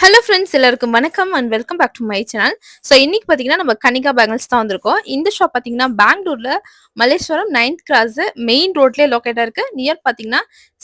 Hello friends, எல்லாருக்கும் வணக்கம் and welcome back to my channel. So இன்னைக்கு பார்த்தீங்கன்னா நம்ம கனிகா பேங்கிள்ஸ் தான் வந்திருக்கோம். இந்த ஷாப் பார்த்தீங்கன்னா பெங்களூர்ல மல்லேஸ்வரம் 9th கிராஸ் மெயின் ரோட்லேயே லொக்கேட்டாக இருக்கு. நியர் பார்த்தீங்கன்னா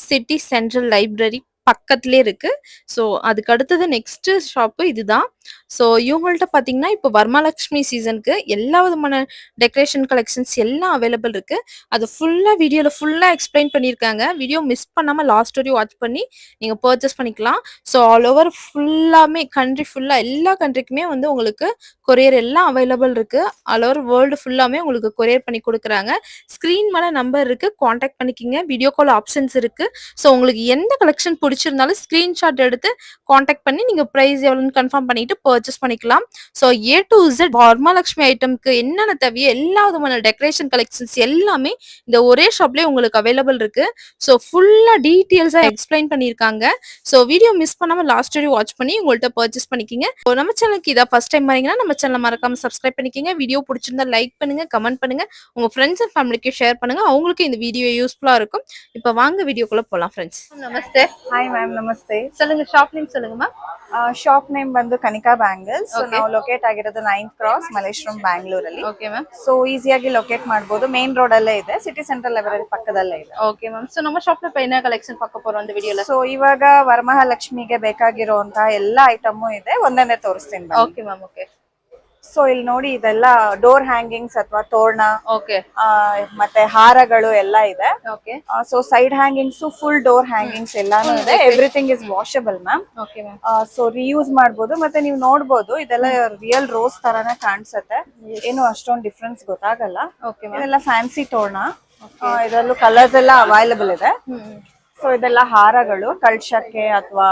சிட்டி சென்ட்ரல் லைப்ரரி பக்கத்துலேயே இருக்கு. ஸோ அதுக்கு அடுத்தது நெக்ஸ்ட் ஷாப்பு இதுதான். ஸோ இவங்கள்ட்ட பார்த்தீங்கன்னா இப்போ வரமலட்சுமி சீசனுக்கு எல்லா விதமான டெக்கரேஷன் கலெக்ஷன்ஸ் எல்லாம் அவைலபிள் இருக்கு. அது ஃபுல்லாக வீடியோவில் ஃபுல்லாக எக்ஸ்பிளைன் பண்ணியிருக்காங்க. வீடியோ மிஸ் பண்ணாமல் லாஸ்ட் வரையும் வாட்ச் பண்ணி நீங்கள் பர்ச்சேஸ் பண்ணிக்கலாம். ஸோ ஆல் ஓவர் ஃபுல்லாமே கண்ட்ரி ஃபுல்லாக எல்லா கண்ட்ரிக்குமே வந்து உங்களுக்கு கொரியர் எல்லாம் அவைலபிள் இருக்கு. ஆல் ஓவர் வேர்ல்டு ஃபுல்லாமே உங்களுக்கு கொரியர் பண்ணி கொடுக்குறாங்க. ஸ்க்ரீன் மேலே நம்பர் இருக்கு, காண்டாக்ட் பண்ணிக்கிங்க. வீடியோ கால் ஆப்ஷன்ஸ் இருக்கு. ஸோ உங்களுக்கு எந்த கலெக்ஷன் பிடிச்சிருந்தாலும் ஸ்க்ரீன்ஷாட் எடுத்து காண்டாக்ட் பண்ணி நீங்கள் ப்ரைஸ் எவ்வளோன்னு கன்ஃபார்ம் பண்ணிட்டு பர்ச்சேஸ் பண்ணிக்கலாம். ஸோ ஏ டு Z வரமலட்சுமி ஐட்டம்க்கு என்னென்ன தேவையோ எல்லா விதமான டெக்கரேஷன் கலெக்ஷன்ஸ் எல்லாமே இந்த ஒரே ஷாப்லேயே உங்களுக்கு அவைலபிள் இருக்கு. ஸோ ஃபுல்லாக டீட்டெயில்ஸாக எக்ஸ்பிளைன் பண்ணியிருக்காங்க. ஸோ வீடியோ மிஸ் பண்ணாமல் லாஸ்ட் வரையும் வாட்ச் பண்ணி உங்கள்கிட்ட பர்ச்சேஸ் பண்ணிக்கிங்க. ஸோ நம்ம சேனலுக்கு இதான் ஃபர்ஸ்ட் டைம் வரீங்கன்னா நம்ம சேனலை மறக்காம சப்ஸ்கிரைப் பண்ணிக்கிங்க. வீடியோ பிடிச்சிருந்தா லைக் பண்ணுங்க, கமெண்ட் பண்ணுங்க, உங்க ஃப்ரெண்ட்ஸ் அண்ட் ஃபேமிலிக்கு ஷேர் பண்ணுங்க. அவங்களுக்கு இந்த வீடியோ யூஸ்ஃபுல்லா இருக்கும். இப்போ வாங்க வீடியோக்குள்ள போலாம் ஃப்ரெண்ட்ஸ். நமஸ்தே. ஹாய் மேம், நமஸ்தே. சொல்லுங்க, ஷாப் நேம் சொல்லுங்க மேம். ಶಾಪ್ ನೇಮ್ ಬಂದು ಕನಿಕಾ ಬ್ಯಾಂಗಲ್ಸ್. ನಾವು ಲೊಕೇಟ್ ಆಗಿರೋದು 9th ಕ್ರಾಸ್ ಮಲ್ಲೇಶ್ವರಂ ಬ್ಯಾಂಗ್ಳೂರಲ್ಲಿ. Okay ma'am. ಸೊ ಈಸಿಯಾಗಿ ಲೊಕೇಟ್ ಮಾಡಬಹುದು. ಮೇನ್ ರೋಡ್ ಅಲ್ಲೇ ಇದೆ, ಸಿಟಿ ಸೆಂಟ್ರಲ್ ಲೈಬ್ರರಿ ಪಕ್ಕದಲ್ಲೇ ಇದೆ. Okay ma'am. ಸೊ ನಮ್ಮ ಶಾಪ್ ನ ಪೈನ ಕಲೆಕ್ಷನ್ ಪಕ್ಕ ಪೋರೋ ಒಂದು ವಿಡಿಯೋ. ಸೊ ಇವಾಗ ವರಮಹಾಲಕ್ಷ್ಮಿಗೆ ಬೇಕಾಗಿರುವಂತಹ ಎಲ್ಲಾ ಐಟಮ್ ಇದೆ, ಒಂದೊಂದೇ ತೋರಿಸ್ತೀನಿ. Okay ma'am. ಓಕೆ. ಸೊ ಇಲ್ಲಿ ನೋಡಿ, ಇದೆಲ್ಲ ಡೋರ್ ಹ್ಯಾಂಗಿಂಗ್ಸ್ ಅಥವಾ ತೋರಣ, ಓಕೆ, ಮತ್ತೆ ಹಾರಗಳು ಎಲ್ಲ ಇದೆ. Okay. So side hangings, full door hangings ಎಲ್ಲಾನು ಇದೆ. Everything is washable ma'am. Okay ma'am. So reuse ಮಾಡಬಹುದು. ಮತ್ತೆ ನೀವು ನೋಡಬಹುದು, ಇದೆಲ್ಲ ರಿಯಲ್ ರೋಸ್ ತರಾನೇ ಕಾಣಿಸುತ್ತೆ. ಏನು ಅಷ್ಟೊಂದು ಡಿಫ್ರೆನ್ಸ್ ಗೊತ್ತಾಗಲ್ಲ. Okay ma'am. ಇದೆಲ್ಲ ಫ್ಯಾನ್ಸಿ ತೋರಣ. ಇದರಲ್ಲೂ ಕಲರ್ಸ್ ಎಲ್ಲ ಅವೈಲಬಲ್ ಇದೆ. ಸೊ ಇದೆಲ್ಲ ಹಾರಗಳು ಕಳ್ಸಕ್ಕೆ ಅಥವಾ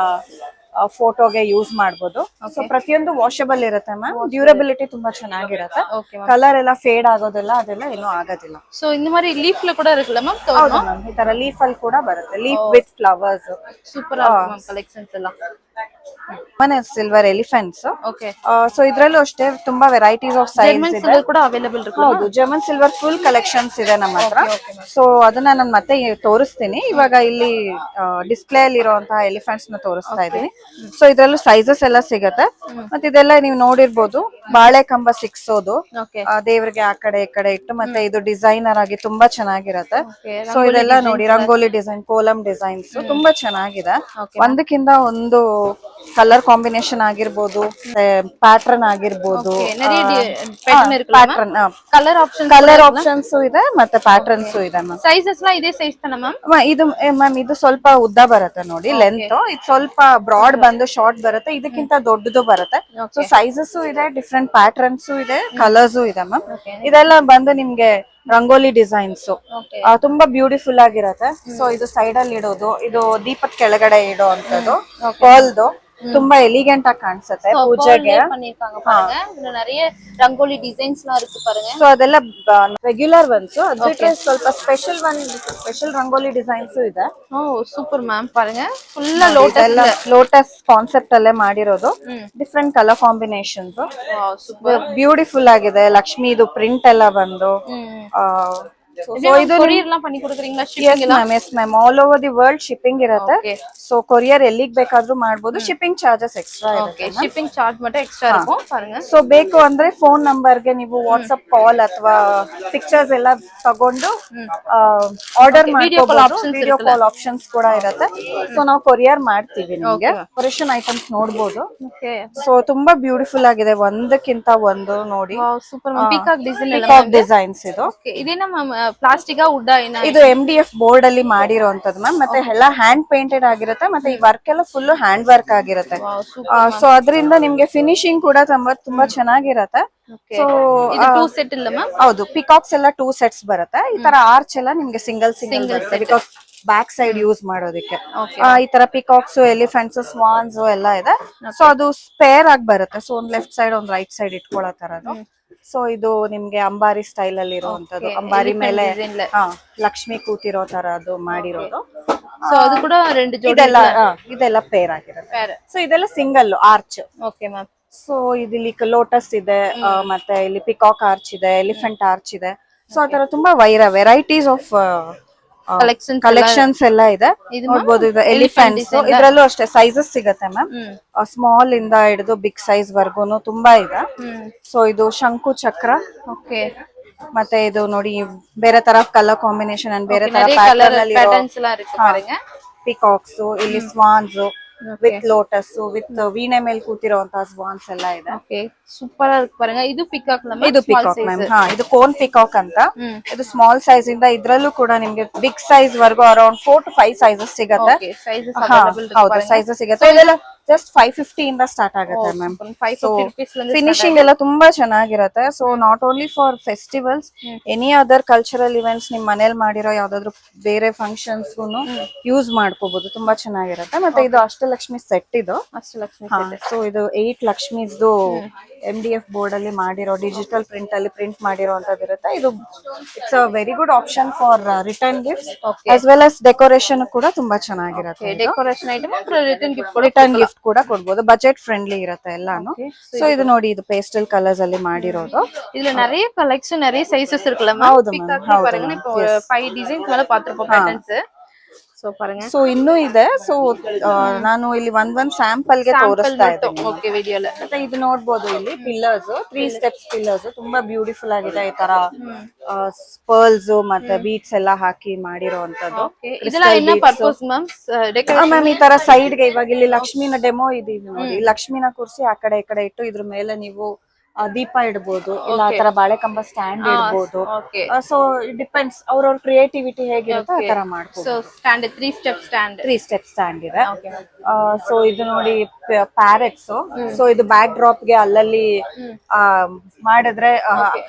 ಫೋಟೋಗೆ ಯೂಸ್ ಮಾಡಬಹುದು. ಸೊ ಪ್ರತಿಯೊಂದು ವಾಷಬಲ್ ಇರುತ್ತೆ ಮ್ಯಾಮ್. ಡ್ಯೂರಬಿಲಿಟಿ ತುಂಬಾ ಚೆನ್ನಾಗಿರುತ್ತೆ. ಕಲರ್ ಎಲ್ಲ ಫೇಡ್ ಆಗೋದಿಲ್ಲ, ಅದೆಲ್ಲ ಏನೂ ಆಗೋದಿಲ್ಲ. ಸೊ இந்த மாதிரி லீஃப்ல கூட இருக்குல்ல மேம்? ಹೌದು ಮ್ಯಾಮ್, ಈ ತರ ಲೀಫ್ ಅಲ್ಲಿ ಕೂಡ ಬರುತ್ತೆ. Leaf with flowers. ಸೂಪರ್ ಆಗಿದೆ ಮ್ಯಾಮ್ ಕಲೆಕ್ಷನ್ಸ್ ಎಲ್ಲ. ಮನೆ ಸಿಲ್ವರ್ ಎಲಿಫೆಂಟ್ಸ್. ಓಕೆ. ಸೊ ಇದ್ರಲ್ಲೂ ಅಷ್ಟೇ ತುಂಬಾ ವೆರೈಟೀಸ್ ಆಫ್ ಸೈಜ್ ಇದೆ. ಕೂಡ ಅವೈಲಬಲ್ ಇರುತ್ತೆ. ಹೌದು, ಜರ್ಮನ್ ಸಿಲ್ವರ್ ಫುಲ್ ಕಲೆಕ್ಷನ್ಸ್ ಇದೆ ನಮ್ಮ ಹತ್ರ. ಸೊ ಅದನ್ನ ನಾನು ಮತ್ತೆ ತೋರಿಸ್ತೀನಿ. ಇವಾಗ ಇಲ್ಲಿ ಡಿಸ್ಪ್ಲೇ ಅಲ್ಲಿ ಇರುವಂತಹ ಎಲಿಫೆಂಟ್ಸ್ ನ ತೋರಿಸ್ತಾ ಇದೀನಿ. ಸೊ ಇದ್ರಲ್ಲೂ ಸೈಜಸ್ ಎಲ್ಲ ಸಿಗತ್ತೆ. ಮತ್ತೆ ಇದೆಲ್ಲ ನೀವು ನೋಡಿರ್ಬೋದು, ಬಾಳೆ ಕಂಬ ಸಿಕ್ಸೋದು ದೇವ್ರಿಗೆ ಆ ಕಡೆ ಈ ಕಡೆ ಇಟ್ಟು, ಮತ್ತೆ ಇದು ಡಿಸೈನರ್ ಆಗಿ ತುಂಬಾ ಚೆನ್ನಾಗಿರತ್ತೆ. ಸೊ ಇದೆಲ್ಲ ನೋಡಿ, ರಂಗೋಲಿ ಡಿಸೈನ್, ಕೋಲಂ ಡಿಸೈನ್ಸ್ ತುಂಬಾ ಚೆನ್ನಾಗಿದೆ. ಒಂದಕ್ಕಿಂತ ಒಂದು ಕಲರ್ ಕಾಂಬಿನೇಷನ್ ಆಗಿರ್ಬೋದು, ಪ್ಯಾಟರ್ನ್ ಆಗಿರ್ಬೋದು, ಕಲರ್ ಆಪ್ಷನ್ಸ್ ಇದೆ, ಮತ್ತೆ ಪ್ಯಾಟರ್ನ್ಸ್ ಇದೆ ಮ್ಯಾಮ್. ಸೈಜಸ್ ಎಲ್ಲ ಇದೇ ಸೈಜ್ ತಾನ ಮ್ಯಾಮ್? ಇದು ಮ್ಯಾಮ್, ಇದು ಸ್ವಲ್ಪ ಉದ್ದ ಬರುತ್ತೆ ನೋಡಿ, ಲೆಂತ್. ಇದು ಸ್ವಲ್ಪ ಬ್ರಾಡ್ ಬಂದು ಶಾರ್ಟ್ ಬರುತ್ತೆ, ಇದಕ್ಕಿಂತ ದೊಡ್ಡದು ಬರುತ್ತೆ. ಸೊ ಸೈಜಸ್ ಇದೆ, ಡಿಫ್ರೆಂಟ್ ಪ್ಯಾಟರ್ನ್ಸ್ ಇದೆ, ಕಲರ್ಸ್ ಇದೆ ಮ್ಯಾಮ್. ಇದೆಲ್ಲ ಬಂದು ನಿಮ್ಗೆ ರಂಗೋಲಿ ಡಿಸೈನ್ಸ್ ತುಂಬಾ ಬ್ಯೂಟಿಫುಲ್ ಆಗಿರತ್ತೆ. ಸೊ ಇದು ಸೈಡ್ ಅಲ್ಲಿ ಇಡೋದು, ಇದು ದೀಪದ ಕೆಳಗಡೆ ಇಡೋ ಅಂತದ್ದು ಪರ್ಲ್ದು, ತುಂಬಾ ಎಲಿಗೆಂಟ್ ಆಗಿ ಕಾಣಿಸುತ್ತೆ ಪೂಜೆಗೆ. நிறைய ರಂಗೋಲಿ ಡಿಸೈನ್ಸ್ எல்லாம் இருக்கு பாருங்க. ಸೊ ಅದೆಲ್ಲ ರೆಗ್ಯುಲರ್ ಒನ್ಸ್. ಅದ್ಬಿಟ್ರೆ ಸ್ವಲ್ಪ ಸ್ಪೆಷಲ್ ರಂಗೋಲಿ ಡಿಸೈನ್ಸ್ ಇದೆ. ಓ ಸೂಪರ್ ಮ್ಯಾಮ್, பாருங்க ಫುಲ್ ಲೋಟಸ್ ಕಾನ್ಸೆಪ್ಟ್ ಅಲ್ಲೇ ಮಾಡಿರೋದು. ಡಿಫ್ರೆಂಟ್ ಕಲರ್ ಕಾಂಬಿನೇಷನ್ಸ್, ಬ್ಯೂಟಿಫುಲ್ ಆಗಿದೆ. ಲಕ್ಷ್ಮಿದು ಪ್ರಿಂಟ್ ಎಲ್ಲ ಬಂದು. ಸೊ ಇದು ಕೊರಿಯರ್ ಎಲ್ಲ பண்ணி கொடுக்குறீங்களா? ಶಿಪ್ಪಿಂಗ್ ಎಲ್ಲ? Yes ma'am, all over the world shipping ಇರುತ್ತೆ. ಸೊ ಕೊರಿಯರ್ ಎಲ್ಲಿಗೆ ಬೇಕಾದ್ರೂ ಮಾಡಬಹುದು. ಶಿಪ್ಪಿಂಗ್ ಚಾರ್ಜಸ್ ಎಕ್ಸ್ಟ್ರಾ ಇರುತ್ತೆ. ಶಿಪ್ಪಿಂಗ್ ಚಾರ್ಜ್ மட்டும் ಎಕ್ಸ್ಟ್ರಾ இருக்கும் பாருங்க. ಸೊ ಬೇಕು ಅಂದ್ರೆ ಫೋನ್ ನಂಬರ್ ಗೆ ನೀವು ವಾಟ್ಸ್ಆಪ್ ಕಾಲ್ ಅಥವಾ ಪಿಕ್ಚರ್ಸ್ ಎಲ್ಲ ತಗೊಂಡು ಆರ್ಡರ್ ಮಾಡ್ಕೋಬಹುದು. ವಿಡಿಯೋ ಕಾಲ್ ಆಪ್ಷನ್ಸ್ ಕೂಡ ಇರುತ್ತೆ. ಸೊ ನಾವು ಕೊರಿಯರ್ ಮಾಡ್ತೀವಿ ನಿಮಗೆ. ಕೊರಿಯನ್ ಐಟಮ್ಸ್ ನೋಡಬಹುದು. ಸೊ ತುಂಬಾ ಬ್ಯೂಟಿಫುಲ್ ಆಗಿದೆ, ಒಂದಕ್ಕಿಂತ ಒಂದು ನೋಡಿ. Super ma'am. ಪಿಕಾಕ್ ಡಿಸೈನ್ ಎಲ್ಲ, ಪಿಕಾಕ್ ಡಿಸೈನ್ಸ್ ಇದು. ಇದೇನ ಮ್ಯಾಮ್, ಪ್ಲಾಸ್ಟಿಕ್ ವುಡ್? ಇದು MDF ಬೋರ್ಡ್ ಅಲ್ಲಿ ಮಾಡಿರೋಂತದ್ದು ಮ್ಯಾಮ್. ಮತ್ತೆ ಎಲ್ಲ ಹ್ಯಾಂಡ್ ಪೇಂಟೆಡ್ ಆಗಿರುತ್ತೆ. ಮತ್ತೆ ಈ ವರ್ಕ್ ಎಲ್ಲ ಫುಲ್ ಹ್ಯಾಂಡ್ ವರ್ಕ್ ಆಗಿರುತ್ತೆ. ಸೊ ಅದರಿಂದ ನಿಮ್ಗೆ ಫಿನಿಶಿಂಗ್ ಕೂಡ ತುಂಬಾ ಚೆನ್ನಾಗಿರತ್ತೆ. ಸೊ ಟೂ ಸೆಟ್ ಇಲ್ಲ ಮ್ಯಾಮ್? ಹೌದು, ಪಿಕಾಕ್ಸ್ ಎಲ್ಲ 2 ಸೆಟ್ಸ್ ಬರುತ್ತೆ. ಈ ತರ ಆರ್ಚ್ ಎಲ್ಲ ನಿಮ್ಗೆ ಸಿಂಗಲ್ ಬರುತ್ತೆ, ಬಿಕಾಸ್ ಬ್ಯಾಕ್ ಸೈಡ್ ಯೂಸ್ ಮಾಡೋದಕ್ಕೆ. ಈ ತರ ಪಿಕಾಕ್ಸ್, ಎಲಿಫೆಂಟ್ಸ್, ಸ್ವಾನ್ಸ್ ಎಲ್ಲ ಇದೆ. ಸೊ ಅದು ಸ್ಪೇರ್ ಆಗಿ ಬರುತ್ತೆ. ಸೊ ಒಂದ್ ಲೆಫ್ಟ್ ಸೈಡ್, ಒಂದ್ ರೈಟ್ ಸೈಡ್ ಇಟ್ಕೊಳ್ಳೋ ತರದು. ಸೊ ಇದು ನಿಮ್ಗೆ ಅಂಬಾರಿ ಸ್ಟೈಲ್ ಅಲ್ಲಿ ಇರುವಂತದ್ದು. ಅಂಬಾರಿ ಮೇಲೆ ಲಕ್ಷ್ಮಿ ಕೂತಿರೋ ತರ ಅದು ಮಾಡಿರೋದು. ಸೊ ಅದು ಕೂಡ ಎರಡು ಜೋಡಿ ಇದೆಲ್ಲ ಪೇರ್ ಆಗಿರುತ್ತೆ. ಸೊ ಇದೆಲ್ಲ single arch. Okay ma'am. So ಇಲ್ಲಿ ಲೋಟಸ್ ಇದೆ, ಮತ್ತೆ ಇಲ್ಲಿ ಪಿಕಾಕ್ ಆರ್ಚ್ ಇದೆ, ಎಲಿಫೆಂಟ್ ಆರ್ಚ್ ಇದೆ. ಸೊ ಆತರ ತುಂಬಾ ವೆರೈಟೀಸ್ ಆಫ್ ಕಲೆಕ್ಷನ್ಸ್ ಕಲೆಕ್ಷನ್ಸ್ ಎಲ್ಲ ಇದೆ. ಇದು ನೋಡ್ಬೋದು ಇದು elephant ಎಲಿಫೆಂಟ್ಸ್, design ಇದ್ರಲ್ಲೂ ಅಷ್ಟೇ ಸೈಜಸ್ ಸಿಗತ್ತೆ ಮ್ಯಾಮ್. ಹ್ಮ್ ಸ್ಮಾಲ್ ಇಂದ ಹಿಡಿದು ಬಿಗ್ ಸೈಜ್ ವರ್ಗೂನು ತುಂಬಾ ಇದೆ. ಹ್ಮ್ ಸೊ ಇದು ಶಂಕು ಚಕ್ರ, ಓಕೆ ಮತ್ತೆ ಇದು ನೋಡಿ ಬೇರೆ ತರ ಕಲರ್ ಕಾಂಬಿನೇಷನ್ ಅಂಡ್ ಬೇರೆ ತರ நிறைய கலர் பேட்டர்ன்ஸ் எல்லாம் இருக்கு பாருங்க. ಪಿಕಾಕ್ಸ್, ಇಲ್ಲಿ ಸ್ವಾನ್ಸ್ ವಿತ್ ಲೋಟಸ್ ವಿತ್ ವೀಣೆ ಮೇಲೆ ಕೂತಿರುವಂತಹ ಸ್ವಾನ್ಸ್ ಎಲ್ಲ ಇದೆ. ಓಕೆ ಸೂಪರ್ ಇருக்கு பாருங்க. ಇದು ಪಿಕಾಕ್ ಇದು ಪಿಕಾಕ್ ಮ್ಯಾಮ್. ಇದು ಕೋನ್ ಪಿಕಾಕ್ ಅಂತ. ಇದು ಸ್ಮಾಲ್ ಸೈಜ್ ಇಂದ ಇದ್ರಲ್ಲೂ ಕೂಡ ನಿಮ್ಗೆ ಬಿಗ್ ಸೈಜ್ ವರ್ಗು ಅರೌಂಡ್ 4 to 5 ಸೈಜಸ್ ಸಿಗತ್ತೆ. ಓಕೆ ಸೈಜಸ್ ಅವೈಲೇಬಲ್ ಇருக்கு ಹೌದು ಸೈಜಸ್ ಸಿಗತ್ತೆ. ಇದೆಲ್ಲ ಜಸ್ಟ್ 550 ಇಂದ ಸ್ಟಾರ್ಟ್ ಆಗುತ್ತೆ ಮ್ಯಾಮ್. 550 ರೂಪೀಸ್ ಲಿಂದ ಫಿನಿಶಿಂಗ್ ಎಲ್ಲ ತುಂಬಾ ಚೆನ್ನಾಗಿರುತ್ತೆ. So not only for festivals, any other cultural events ನಿಮ್ ಮನೇಲಿ ಮಾಡಿರೋ ಯಾವ್ದಾದ್ರು ಬೇರೆ ಫಂಕ್ಷನ್ಸ್ ಯೂಸ್ ಮಾಡ್ಕೋಬಹುದು. ತುಂಬಾ ಚೆನ್ನಾಗಿರುತ್ತೆ. ಮತ್ತೆ ಇದು ಅಷ್ಟಲಕ್ಷ್ಮಿ ಸೆಟ್ ಇದು. ಅಷ್ಟಲಕ್ಷ್ಮಿ ಸೊ ಇದು 8 ಲಕ್ಷ್ಮೀಸ್ದು MDF ಬೋರ್ಡ್ ಅಲ್ಲಿ ಮಾಡಿರೋ ಡಿಜಿಟಲ್ ಪ್ರಿಂಟ್ ಅಲ್ಲಿ ಪ್ರಿಂಟ್ ಮಾಡಿರೋಂಥದ್ದು ಇರುತ್ತೆ. ಇದು it's a very good option for return gifts as well as decoration ಕೂಡ ತುಂಬಾ ಚೆನ್ನಾಗಿರುತ್ತೆ. ಡೆಕೋರೇಷನ್ ಐಟಮ್ ರಿಟರ್ನ್ ಗಿಫ್ಟ್ ಕೂಡ ಕೊಡ್ಬೋದು. ಬಜೆಟ್ ಫ್ರೆಂಡ್ಲಿ ಇರುತ್ತೆ ಎಲ್ಲಾನು. ಸೊ ಇದು ನೋಡಿ ಇದು ಪೇಸ್ಟಲ್ ಕಲರ್ಸ್ ಅಲ್ಲಿ ಮಾಡಿರೋದು. இதுல நிறைய கலெக்ஷன் நிறைய சைஸஸ் இருக்குல்ல ಹೌದು பிகாக் ಮ್ಯಾಮ್. பாருங்க இப்போ 5 ಡಿಸೈನ್ಸ್ மேல பாத்துறோம் ಪ್ಯಾಟರ್ನ್ಸ್. ಸೊ பாருங்க ಸೊ ಇನ್ನೂ ಇದೆ. ಸೊ ನಾನು ಇಲ್ಲಿ ಒಂದ್ ಸ್ಯಾಂಪಲ್ ಗೆ ತೋರಿಸ್ತಾ ಇದ್ದೀನಿ. ಓಕೆ ವಿಡಿಯೋல ಮತ್ತೆ ಇದು ನೋಡ್ಬೋದು ಇಲ್ಲಿ ಪಿಲ್ಲರ್ಸ್ 3 ಸ್ಟೆಪ್ಸ್ ಪಿಲ್ಲರ್ಸ್ ತುಂಬಾ ಬ್ಯೂಟಿಫುಲ್ ಆಗಿದೆ. ಈ ತರ ಪರ್ಲ್ಸ್ ಮತ್ತೆ ಬೀಟ್ಸ್ ಎಲ್ಲ ಹಾಕಿ ಮಾಡಿರೋಂಥದ್ದು. ಇದೆಲ್ಲ என்ன ಪರ್ಪಸ್ ಮ್ಯಾಮ್? ಡೆಕೋರೇಷನ್ ಮ್ಯಾಮ್ ಈ ತರ ಸೈಡ್ ಗೆ ಇವಾಗ ಇಲ್ಲಿ ಲಕ್ಷ್ಮಿನ ಡೆಮೋ ಇದೆ ನೋಡಿ. ಲಕ್ಷ್ಮಿನ ಕೂರಿಸಿ ಆ ಕಡೆ ಈ ಕಡೆ ಇಟ್ಟು ಇದ್ರ ಮೇಲೆ ನೀವು ದೀಪ ಇಡ್ಬೋದು, ಇಲ್ಲ ಆ ತರ ಬಾಳೆಕಂಬ ಸ್ಟ್ಯಾಂಡ್ ಇಡ್ಬೋದು. ಓಕೆ ಸೊ ಇಟ್ ಡಿಪೆಂಡ್ಸ್ ಅವ್ರವ್ರ ಕ್ರಿಯೇಟಿವಿಟಿ ಹೇಗಿರುತ್ತೆ ಆ ತರ ಮಾಡ್ಬೋದು. So stand 3 step stand 3 step stand ಇದೆ. ಸೊ ಇದು ನೋಡಿ ಪ್ಯಾರೆಟ್ಸ್. ಸೊ ಇದು ಬ್ಯಾಕ್ ಡ್ರಾಪ್ ಗೆ ಅಲ್ಲಲ್ಲಿ ಮಾಡಿದ್ರೆ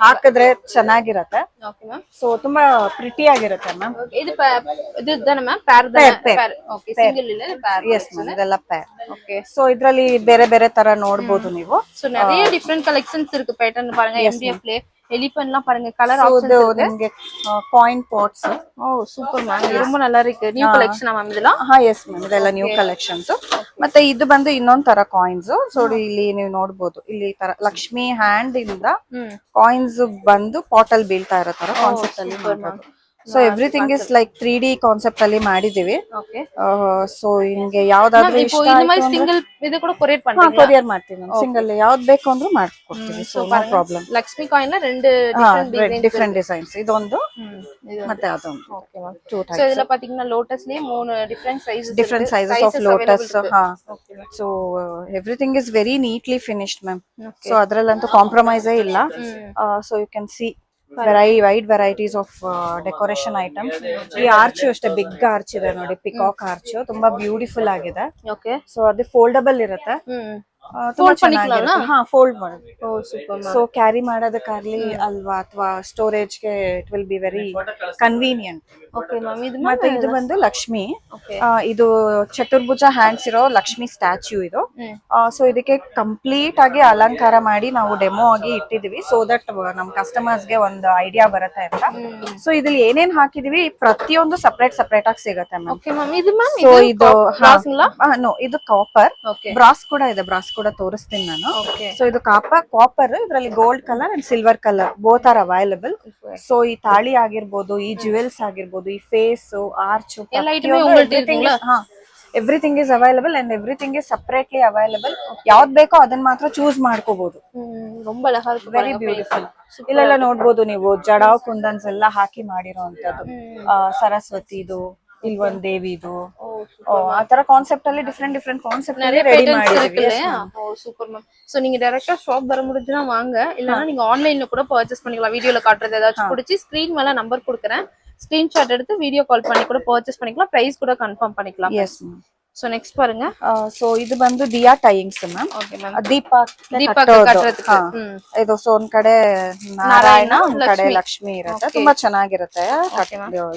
ಹಾಕಿದ್ರೆ ಚೆನ್ನಾಗಿರತ್ತೆ. Okay ma'am. ಸೊ ತುಂಬಾ ಪ್ರಿಟಿ ಆಗಿರುತ್ತೆ ಮ್ಯಾಮ್. ಇದು ಇದು ಇದಾನೆ ಮ್ಯಾಮ್ ಪ್ಯಾರ್. ಓಕೆ ಸಿಂಗಲ್ ಇಲ್ಲ ಪ್ಯಾರ್. ಎಸ್ ಮ್ಯಾಮ್ ಇದೆಲ್ಲ ಪ್ಯಾರ್. ಓಕೆ ಸೊ ಇದ್ರಲ್ಲಿ ಬೇರೆ ಬೇರೆ ತರ ನೋಡ್ಬೋದು ನೀವು. ಸೊ நிறைய டிஃபரண்ட் கலெக்ஷன்ஸ் இருக்கு. பேட்டர்ன் பாருங்க MDF ல எலிஃபன்ட்லாம் பாருங்க கலர் ஆப்ஷன்ஸ் ಇದು இருக்கு. ನಿಮಗೆ ಕಾಯಿನ್ ಪಾಟ್ಸ್. ஓ சூப்பர் மேம். இது ரொம்ப நல்லா இருக்கு. நியூ கலெக்ஷனா மேம் இதெல்லாம்? ಎಸ್ ಮ್ಯಾಮ್ ಇದೆಲ್ಲ ನ್ಯೂ ಕಲೆಕ್ಷನ್ಸ್. ಮತ್ತೆ ಇದು ಬಂದು ಇನ್ನೊಂದ್ ತರ ಕಾಯಿನ್ಸ್. ಸೊ ಇಲ್ಲಿ ನೀವು ನೋಡ್ಬೋದು ಇಲ್ಲಿ ತರ ಲಕ್ಷ್ಮಿ ಹ್ಯಾಂಡ್ ಇಂದ ಕಾಯಿನ್ಸ್ ಬಂದು ಪಾಟ್ ಅಲ್ಲಿ ಬೀಳ್ತಾ ಇರೋ ತರ ಕಾನ್ಸೆಪ್ಟ್ ಅಲ್ಲಿ ಮಾಡೋದು. So everything is like 3D concept ಅಲ್ಲಿ ಮಾಡಿದೀವಿ. ಓಕೆ ಸೊ ನಿಮ್ಗೆ ಯಾವ್ದಾದ್ರು இப்போ இந்த மாதிரி சிங்கிள் இது கூட கொரியர் பண்றீங்க? ಕೊರಿಯರ್ ಮಾಡ್ತೀವಿ ಮ್ಯಾಮ್. ಸಿಂಗಲ್ ಯಾವ್ದು ಬೇಕು ಅಂದ್ರೂ ಮಾಡ್ಕೊಡ್ತೀವಿ. So no problem. Lakshmi coin ரெண்டு ಡಿಫರೆಂಟ್ ಡಿಸೈನ್ಸ್ ಇದೊಂದು ಮತ್ತೆ ಅದೊಂದು. Okay ma'am. ಟೂ சோ ಇದೆಲ್ಲ பாத்தீங்கன்னா ಲೋಟಸ್ಲಿ 3 different sizes different sizes of lotus. So everything is very neatly finished ma'am. So ಅದ್ರಲ್ಲಂತೂ ಕಾಂಪ್ರಮೈಸ್ ಇಲ್ಲ. So you can see wide varieties of decoration items. ಈ ಆರ್ಚ್ ಅಷ್ಟೇ ಬಿಗ್ ಆರ್ಚ್ ಇದೆ ನೋಡಿ, peacock arch ತುಂಬಾ ಬ್ಯೂಟಿಫುಲ್ ಆಗಿದೆ. ಓಕೆ ಸೊ ಅದು foldable ಇರುತ್ತೆ. ತುಂಬಾ ಚೆನ್ನಾಗಿರುತ್ತೆ. ಫೋಲ್ಡ್ ಮಾಡೋದು. Oh super. ಸೊ ಕ್ಯಾರಿ ಮಾಡೋದಕ್ಕಾಗ್ಲಿ ಅಲ್ವಾ ಅಥವಾ ಸ್ಟೋರೇಜ್ಗೆ it will be very convenient. Okay ma'am. ಇದು ಮತ್ತೆ ಇದು ಬಂದು ಲಕ್ಷ್ಮಿ. ಓಕೆ ಇದು ಚತುರ್ಭುಜ ಹ್ಯಾಂಡ್ಸ್ ಇರೋ ಲಕ್ಷ್ಮಿ ಸ್ಟ್ಯಾಚ್ಯೂ ಇದು. ಸೊ ಇದಕ್ಕೆ ಕಂಪ್ಲೀಟ್ ಆಗಿ ಅಲಂಕಾರ ಮಾಡಿ ನಾವು ಡೆಮೋ ಆಗಿ ಇಟ್ಟಿದೀವಿ. ಸೊ ದಟ್ ನಮ್ ಕಸ್ಟಮರ್ಸ್ ಗೆ ಒಂದು ಐಡಿಯಾ ಬರುತ್ತೆ ಅಂತ. ಸೊ ಇದ್ರಲ್ಲಿ ಏನೇನ್ ಹಾಕಿದೀವಿ ಪ್ರತಿಯೊಂದು ಸಪರೇಟ್ ಆಗಿ ಸಿಗುತ್ತೆ ಮ್ಯಾಮ್. Okay ma'am. ಇದು ಮ್ಯಾಮ್ ಸೊ ಇದು ನೋ ಇದು ಕಾಪರ್. ಓಕೆ ಬ್ರಾಸ್ ಕೂಡ ಇದೆ. ಬ್ರಾಸ್ ಕೂಡ ತೋರಿಸ್ತೀನಿ ನಾನು. ಓಕೆ ಸೊ ಇದು ಕಾಪರ್ ಇದರಲ್ಲಿ gold colour and silver colour both are available. So ಈ ತಾಳಿ ಆಗಿರ್ಬೋದು, ಈ ಜುವೆಲ್ಸ್ ಆಗಿರ್ಬೋದು, ಈ ಫೇಸ್ ಆರ್ಚ್ ಎಲ್ಲ ಐಟಮ್ ಉங்கள்ட்ட இருக்குங்களா? Everything is available and everything is separately available. ಯಾವ್ದು ಬೇಕೋ ಅದನ್ನ ಮಾತ್ರ ಚೂಸ್ ಮಾಡ್ಕೋಬಹುದು. ரொம்ப அழகಾ இருக்கு. Very beautiful. ಇಲ್ಲೆಲ್ಲ ನೋಡ್ಬೋದು ನೀವು ಜಡಾವ್ ಕುಂದನ್ಸ್ ಎಲ್ಲ ಹಾಕಿ ಮಾಡಿರೋಂಥದ್ದು. ಸರಸ್ವತಿದು, ಇಲ್ವೊಂದ್ ದೇವಿದು, ಆ ತರ ಕಾನ್ಸೆಪ್ಟ್ ಅಲ್ಲಿ ಡಿಫ್ರೆಂಟ್ ಕಾನ್ಸೆಪ್ಟ್ ರೆಡಿ ಮಾಡಿದೀವಿ. ஓ சூப்பர் மேம். சோ நீங்க டைரக்டா ஷாப் வர முடிஞ்சா வாங்க, இல்லனா நீங்க ஆன்லைன்ல கூட பர்ச்சேஸ் பண்ணிக்கலாம். வீடியோல காட்டுறது ஏதாச்சும் பிடிச்சி ஸ்கிரீன் மேல நம்பர் கொடுக்கறேன், ஸ்கிரீன்ஷாட் எடுத்து வீடியோ கால் பண்ணி கூட பர்ச்சேஸ் பண்ணிக்கலாம். பிரைஸ் கூட கன்ஃபார்ம் பண்ணிக்கலாம். Yes ma'am. சோ நெக்ஸ்ட் பாருங்க. ಸೊ ಇದು ಬಂದು diya tyings ma'am. Okay ma'am. ದೀಪ ಕಟ್ಟೋದಕ್ಕೆ ಇದು ಸೊ ಒಂದ್ ಕಡೆ ನಾರಾಯಣ, ಒಂದ್ ಕಡೆ ಲಕ್ಷ್ಮಿ ಇರುತ್ತೆ. ತುಂಬಾ ಚೆನ್ನಾಗಿರುತ್ತೆ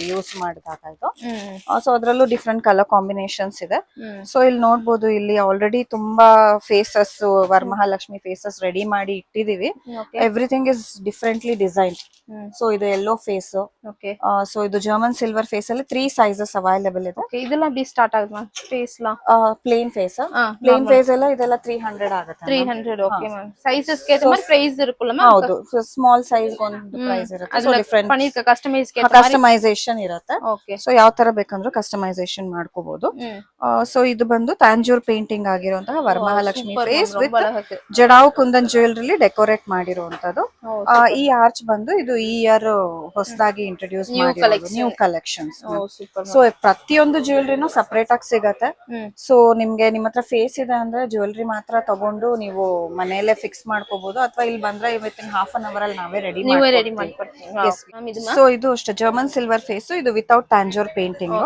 ಯೂಸ್ ಮಾಡಿದಾಗ ಇದು. ಸೊ ಅದ್ರಲ್ಲೂ ಡಿಫ್ರೆಂಟ್ ಕಲರ್ ಕಾಂಬಿನೇಷನ್ಸ್ ಇದೆ. ಸೊ ಇಲ್ಲಿ ನೋಡ್ಬೋದು ಇಲ್ಲಿ ಆಲ್ರೆಡಿ ತುಂಬಾ ಫೇಸಸ್ ವರಮಹಾಲಕ್ಷ್ಮಿ ಫೇಸಸ್ ರೆಡಿ ಮಾಡಿ ಇಟ್ಟಿದೀವಿ. Everything is differently design. So ಇದು ಯೆಲ್ಲೋ ಫೇಸ್. ಓಕೆ. ಸೊ ಇದು ಜರ್ಮನ್ ಸಿಲ್ವರ್ ಫೇಸ್ ಅಲ್ಲಿ 3 ಸೈಜಸ್ ಅವೈಲಬಲ್ ಇದೆ. ಓಕೆ. ಇದೆಲ್ಲ ಬಿ ಸ್ಟಾರ್ಟ್ ಆಗುತ್ತೆ ಮ್ಯಾಮ್. ಫೇಸ್ ಫೇಸ್ ಲಾ ಪ್ಲೇನ್ ಫೇಸ್ ಹಾ, ಪ್ಲೇನ್ ಫೇಸ್ ಎಲ್ಲ ಇದೆಲ್ಲ 300 ಆಗುತ್ತೆ 300 ಓಕೆ ಮ್ಯಾಮ್ ಸೈಜಸ್ ಗೆ ಏத்த மாதிரி ಪ್ರೈಸ್ இருக்குல்ல ಮ್ಯಾಮ್ ಹೌದು ಸ್ಮಾಲ್ ಸೈಜ್ ಒಂದು ಪ್ರೈಸ್ ಇರುತ್ತೆ ಸೊ ಡಿಫರೆಂಟ್ பண்ணிருக்க ಕಸ್ಟಮೈಸ್ ಗೆ ಕಸ್ಟಮೈಸೇಷನ್ ಇರುತ್ತೆ ಓಕೆ ಸೊ ಯಾವ ತರ ಬೇಕಂದ್ರೂ ಕಸ್ಟಮೈಸೇಷನ್ ಮಾಡ್ಕೋಬಹುದು ಸೊ ಇದು ಬಂದು ತಾಂಜೂರ್ ಪೇಂಟಿಂಗ್ ಆಗಿರುವಂತಹ Varamahalakshmi face with jadau kundan jewellery decorate ಮಾಡಿರುವಂತದ್ದು ಈ ಆರ್ಚ್ ಬಂದು ಇದು ಈ ಇಯರ್ ಹೊಸದಾಗಿ ಇಂಟ್ರೊಡ್ಯೂಸ್ ಮಾಡಿರೋದು ನ್ಯೂ ಕಲೆಕ್ಷನ್ಸ್ ಸೂಪರ್ ಸೊ ಪ್ರತಿಯೊಂದು ಜ್ಯುವೆಲ್ರಿನೂ ಸಪರೇಟ್ ಆಗಿ ಸಿಗತ್ತೆ ಸೊ ನಿಮ್ಗೆ ನಿಮ್ಮ ಹತ್ರ ಫೇಸ್ ಇದೆ ಅಂದ್ರೆ ಜ್ಯುವೆಲ್ರಿ ಮಾತ್ರ ತಗೊಂಡು ನೀವು ಮನೆಯಲ್ಲೇ ಫಿಕ್ಸ್ ಮಾಡ್ಕೋಬಹುದು ಅಥವಾ ಇಲ್ಲಿ ಬಂದ್ರೆ ಇವತ್ತಿನ ಹಾಫ್ ಅನ್ ಅವರ್ ಅಲ್ಲಿ ನಾವೇ ರೆಡಿ ಮಾಡ್ಕೊಡ್ತೀವಿ ಸೊ ಇದು ಅಷ್ಟೇ ಜರ್ಮನ್ ಸಿಲ್ವರ್ ಫೇಸ್ ಇದು ವಿತೌಟ್ ತಾಂಜೂರ್ ಪೇಂಟಿಂಗ್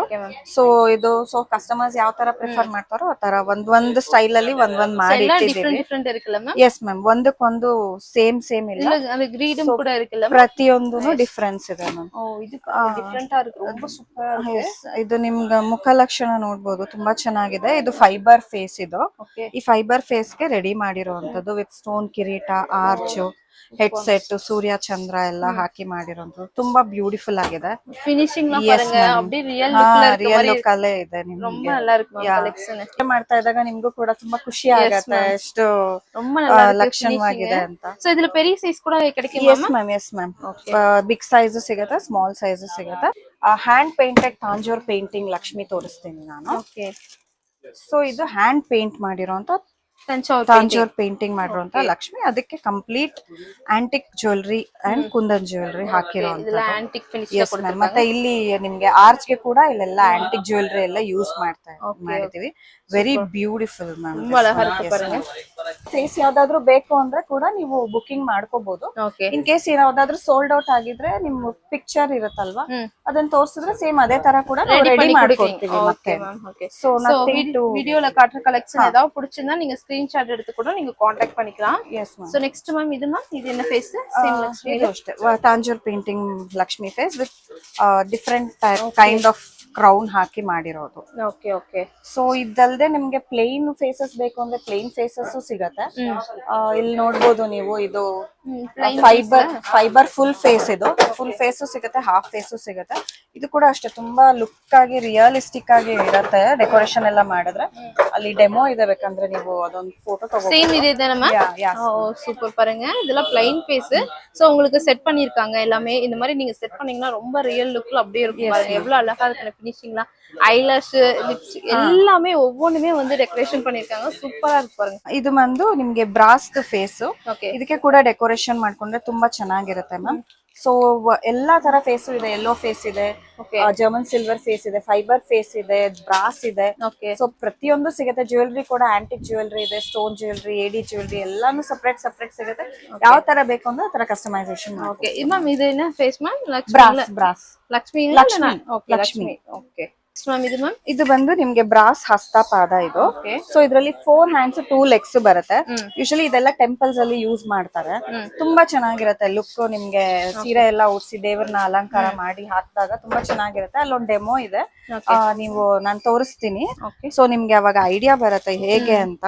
ಸೊ ಇದು ಸೊ ಕಸ್ಟಮರ್ಸ್ ಯಾವ ತರ ಪ್ರಿಫರ್ ಮಾಡ್ತಾರೋ ಆ ತರ ಒಂದ್ ಸ್ಟೈಲ್ ಅಲ್ಲಿ ಒಂದ್ ಮಾಡಿ ಇಟ್ಟಿದ್ದೀವಿ ಡಿಫರೆಂಟ್ ಇರುತ್ತಲ್ಲ ಮ್ಯಾಮ್ ಎಸ್ ಮ್ಯಾಮ್ ಒಂದಕ್ಕೊಂದು ಸೇಮ್ ಇಲ್ಲ ಅದು ಗ್ರೀಡಮ್ ಕೂಡ ಇರುತ್ತಲ್ಲ ಪ್ರತಿಯೊಂದು ಡಿಫರೆನ್ಸ್ ಇದೆ ಮ್ಯಾಮ್ ಓ ಇದು ಡಿಫರೆಂಟ್ ಆ ಇருக்கு ரொம்ப ಸೂಪರ್ ಇದು ನಿಮ್ಗೆ ಮುಖ ಲಕ್ಷಣ ನೋಡ್ಬೋದು ತುಂಬಾ ಚೆನ್ನಾಗಿದೆ ಇದು ಫೈಬರ್ ಫೇಸ್ ಇದು ಈ ಫೈಬರ್ ಫೇಸ್ ಗೆ ರೆಡಿ ಮಾಡಿರುವಂತದ್ದು ವಿತ್ ಸ್ಟೋನ್ ಕಿರೀಟ ಆರ್ಚ್ ಹೆಡ್ಸೆಟ್ ಸೂರ್ಯ ಚಂದ್ರ ಎಲ್ಲ ಹಾಕಿ ಮಾಡಿರೋದು ತುಂಬಾ ಬ್ಯೂಟಿಫುಲ್ ಆಗಿದೆ ಫಿನಿಶಿಂಗ್ பாருங்க அப்படியே ரியல் லுக்ல இருக்க ರಿಯಲ್ ಲುಕ್ ಅಲ್ಲೇ ಇದೆ ரொம்ப ನಿಮ್ಗೆ நல்லா இருக்கு கலெக்ஷன் ಮಾಡ್ತಾ ಇದ್ದಾಗ ನಿಮ್ಗೂ ಕೂಡ ತುಂಬಾ ಖುಷಿ ಆಗುತ್ತೆ ಎಷ್ಟು ரொம்ப நல்லா இருக்கு ಲಕ್ಷಣವಾಗಿದೆ ಅಂತ ಸೋ ಇದರ ಪೆರಿ ಸೈಜ್ ಕೂಡ கிடைக்குமா ಎಸ್ ಮ್ಯಾಮ್ ಬಿಗ್ ಸೈಜ್ ಸಿಗುತ್ತೆ ಸ್ಮಾಲ್ ಸೈಜ್ ಸಿಗುತ್ತೆ hand painted Tanjore painting Lakshmi ತೋರಿಸ್ತೀನಿ ನಾನು ಓಕೆ ಸೊ ಇದು ಹ್ಯಾಂಡ್ ಪೇಂಟ್ ಮಾಡಿರೋಂತ ತಾಂಜೂರ್ ಪೇಂಟಿಂಗ್ ಮಾಡಿರುವಂತ ಲಕ್ಷ್ಮಿ ಅದಕ್ಕೆ complete antique jewellery and kundan jewellery ಹಾಕಿರುವಂತ ಆಂಟಿಕ್ ಫಿನಿಶ್ ಮತ್ತೆ ಇಲ್ಲಿ ನಿಮ್ಗೆ ಆರ್ಚ್ ಗೆ ಕೂಡ ಇಲ್ಲೆಲ್ಲ ಆಂಟಿಕ್ ಜ್ಯುವೆಲ್ರಿ ಎಲ್ಲ ಯೂಸ್ ಮಾಡಿದೀವಿ ವೆರಿ ಬ್ಯೂಟಿಫುಲ್ ಮ್ಯಾಮ್ ಫೇಸ್ ಯಾವ್ದಾದ್ರು ಬೇಕು ಅಂದ್ರೆ ಕೂಡ ನೀವು ಬುಕಿಂಗ್ ಮಾಡ್ಕೋಬಹುದು ಇನ್ ಕೇಸ್ ಯಾವ್ದಾದ್ರು ಸೋಲ್ಡ್ ಔಟ್ ಆಗಿದ್ರೆ ನಿಮ್ ಪಿಕ್ಚರ್ ಇರುತ್ತಲ್ವಾ ಅದನ್ನ ತೋರಿಸಿದ್ರೆ ಸೇಮ್ ಅದೇ ತರ ಕೂಡ ರೆಡಿ ಮಾಡ್ಕೊಡ್ತೀವಿ ಮತ್ತೆ சோ வீடியோல காட்டுற கலெக்ஷன் ஏதாவது பிடிச்சிருந்தா நீங்க ஸ்கிரீன்ஷாட் எடுத்து கூட நீங்க காண்டாக்ட் பண்ணிக்கலாம் சோ நெக்ஸ்ட் மேம் இது என்ன ஃபேஸ் சேம் லக்ஷ்மி ಇದು ಅಷ್ಟೇ Tanjore painting Lakshmi face with different kind of crown ಹಾಕಿ ಮಾಡಿರೋದು ಓಕೆ ಓಕೆ ಸೊ ಇದಲ್ದೆ ನಿಮ್ಗೆ ಪ್ಲೇನ್ ಫೇಸಸ್ ಬೇಕು ಅಂದ್ರೆ ಪ್ಲೇನ್ ಫೇಸಸ್ ಸಿಗತ್ತೆ ಇಲ್ಲಿ ನೋಡ್ಬೋದು ನೀವು ಇದು ಫೈಬರ್ ಫುಲ್ ಫೇಸ್ ಇದು ಫುಲ್ ಫೇಸು ಸಿಗುತ್ತೆ ಹಾಫ್ ಫೇಸು ಸಿಗುತ್ತೆ ಇದು ಕೂಡ ಅಷ್ಟೇ ತುಂಬಾ ಲುಕ್ ಆಗಿ ರಿಯಲಿಸ್ಟಿಕ್ ಆಗಿ ಇರತ್ತೆ ಡೆಕೋರೇಷನ್ ಎಲ್ಲ ಮಾಡಿದ್ರೆ ಅಲ್ಲಿ ಡೆಮೋ ಇದೆ ಬೇಕಂದ್ರೆ ನೀವು ಅದೊಂದು ಫೋಟೋ ತಗೋ சேம் இதே தானே ஓ சூப்பர் பாருங்க இதெல்லாம் ப்ளைன் ஃபேஸ் சோ உங்களுக்கு செட் பண்ணிருக்காங்க எல்லாமே இந்த மாதிரி நீங்க செட் பண்ணீங்கன்னா ரொம்ப ரியல் லுக்ல அப்படியே இருக்கும் பாருங்க எவ்வளவு அழகா இருக்கு ஃபினிஷிங்லாம் ஐலாஷ் லிப்ஸ்டிக் எல்லாமே ஒவ்வொண்ணுமே வந்து டெக்கரேஷன் பண்ணிருக்காங்க சூப்பரா இருக்கு பாருங்க ಇದು ಬಂದು ನಿಮ್ಗೆ ಬ್ರಾಸ್ ಫೇಸ್ ಇದಕ್ಕೆ ಕೂಡ ಡೆಕೋರೇಷನ್ ಮಾಡ್ಕೊಂಡ್ರೆ ತುಂಬಾ ಚೆನ್ನಾಗಿರುತ್ತೆ ಮ್ಯಾಮ್ ಸೊ ಎಲ್ಲಾ ತರ ಫೇಸ್ ಇದೆ ಯೆಲ್ಲೋ ಫೇಸ್ ಇದೆ ಜರ್ಮನ್ ಸಿಲ್ವರ್ ಫೇಸ್ ಇದೆ ಫೈಬರ್ ಫೇಸ್ ಇದೆ ಬ್ರಾಸ್ ಇದೆ ಸೊ ಪ್ರತಿಯೊಂದು ಸಿಗುತ್ತೆ ಜ್ಯುವೆಲ್ರಿ ಕೂಡ ಆಂಟಿಕ್ ಜ್ಯುವೆಲ್ರಿ ಇದೆ ಸ್ಟೋನ್ ಜ್ಯುವೆಲ್ರಿ ಎಡಿ ಜ್ಯುವೆಲ್ರಿ ಎಲ್ಲಾನು ಸೆಪರೇಟ್ ಸಿಗುತ್ತೆ ಯಾವ ತರ ಬೇಕು ಅಂದ್ರೆ ಆ ತರ ಕಸ್ಟಮೈಸೇಷನ್ ಓಕೆ ಮ್ಯಾಮ್ ಇದು என்ன face ma'am brass Lakshmi Lakshmi okay ಇದು ಬಂದು ನಿಮ್ಗೆ ಬ್ರಾಸ್ ಹಸ್ತಪಾದ ಇದು ಸೊ ಇದ್ರಲ್ಲಿ 4 ಹ್ಯಾಂಡ್ಸ್ 2 ಲೆಗ್ಸ್ ಬರುತ್ತೆ ಯೂಶಲಿ ಇದೆಲ್ಲ ಟೆಂಪಲ್ಸ್ ಅಲ್ಲಿ ಯೂಸ್ ಮಾಡ್ತಾರೆ ತುಂಬಾ ಚೆನ್ನಾಗಿರುತ್ತೆ ಲುಕ್ ನಿಮ್ಗೆ ಸೀರೆ ಎಲ್ಲ ಉಡ್ಸಿ ದೇವ್ರನ್ನ ಅಲಂಕಾರ ಮಾಡಿ ಹಾಕಿದಾಗ ತುಂಬಾ ಚೆನ್ನಾಗಿರುತ್ತೆ ಅಲ್ಲೊಂದು ಡೆಮೋ ಇದೆ ನೀವು ನಾನು ತೋರಿಸ್ತೀನಿ ಸೊ ನಿಮ್ಗೆ ಅವಾಗ ಐಡಿಯಾ ಬರುತ್ತೆ ಹೇಗೆ ಅಂತ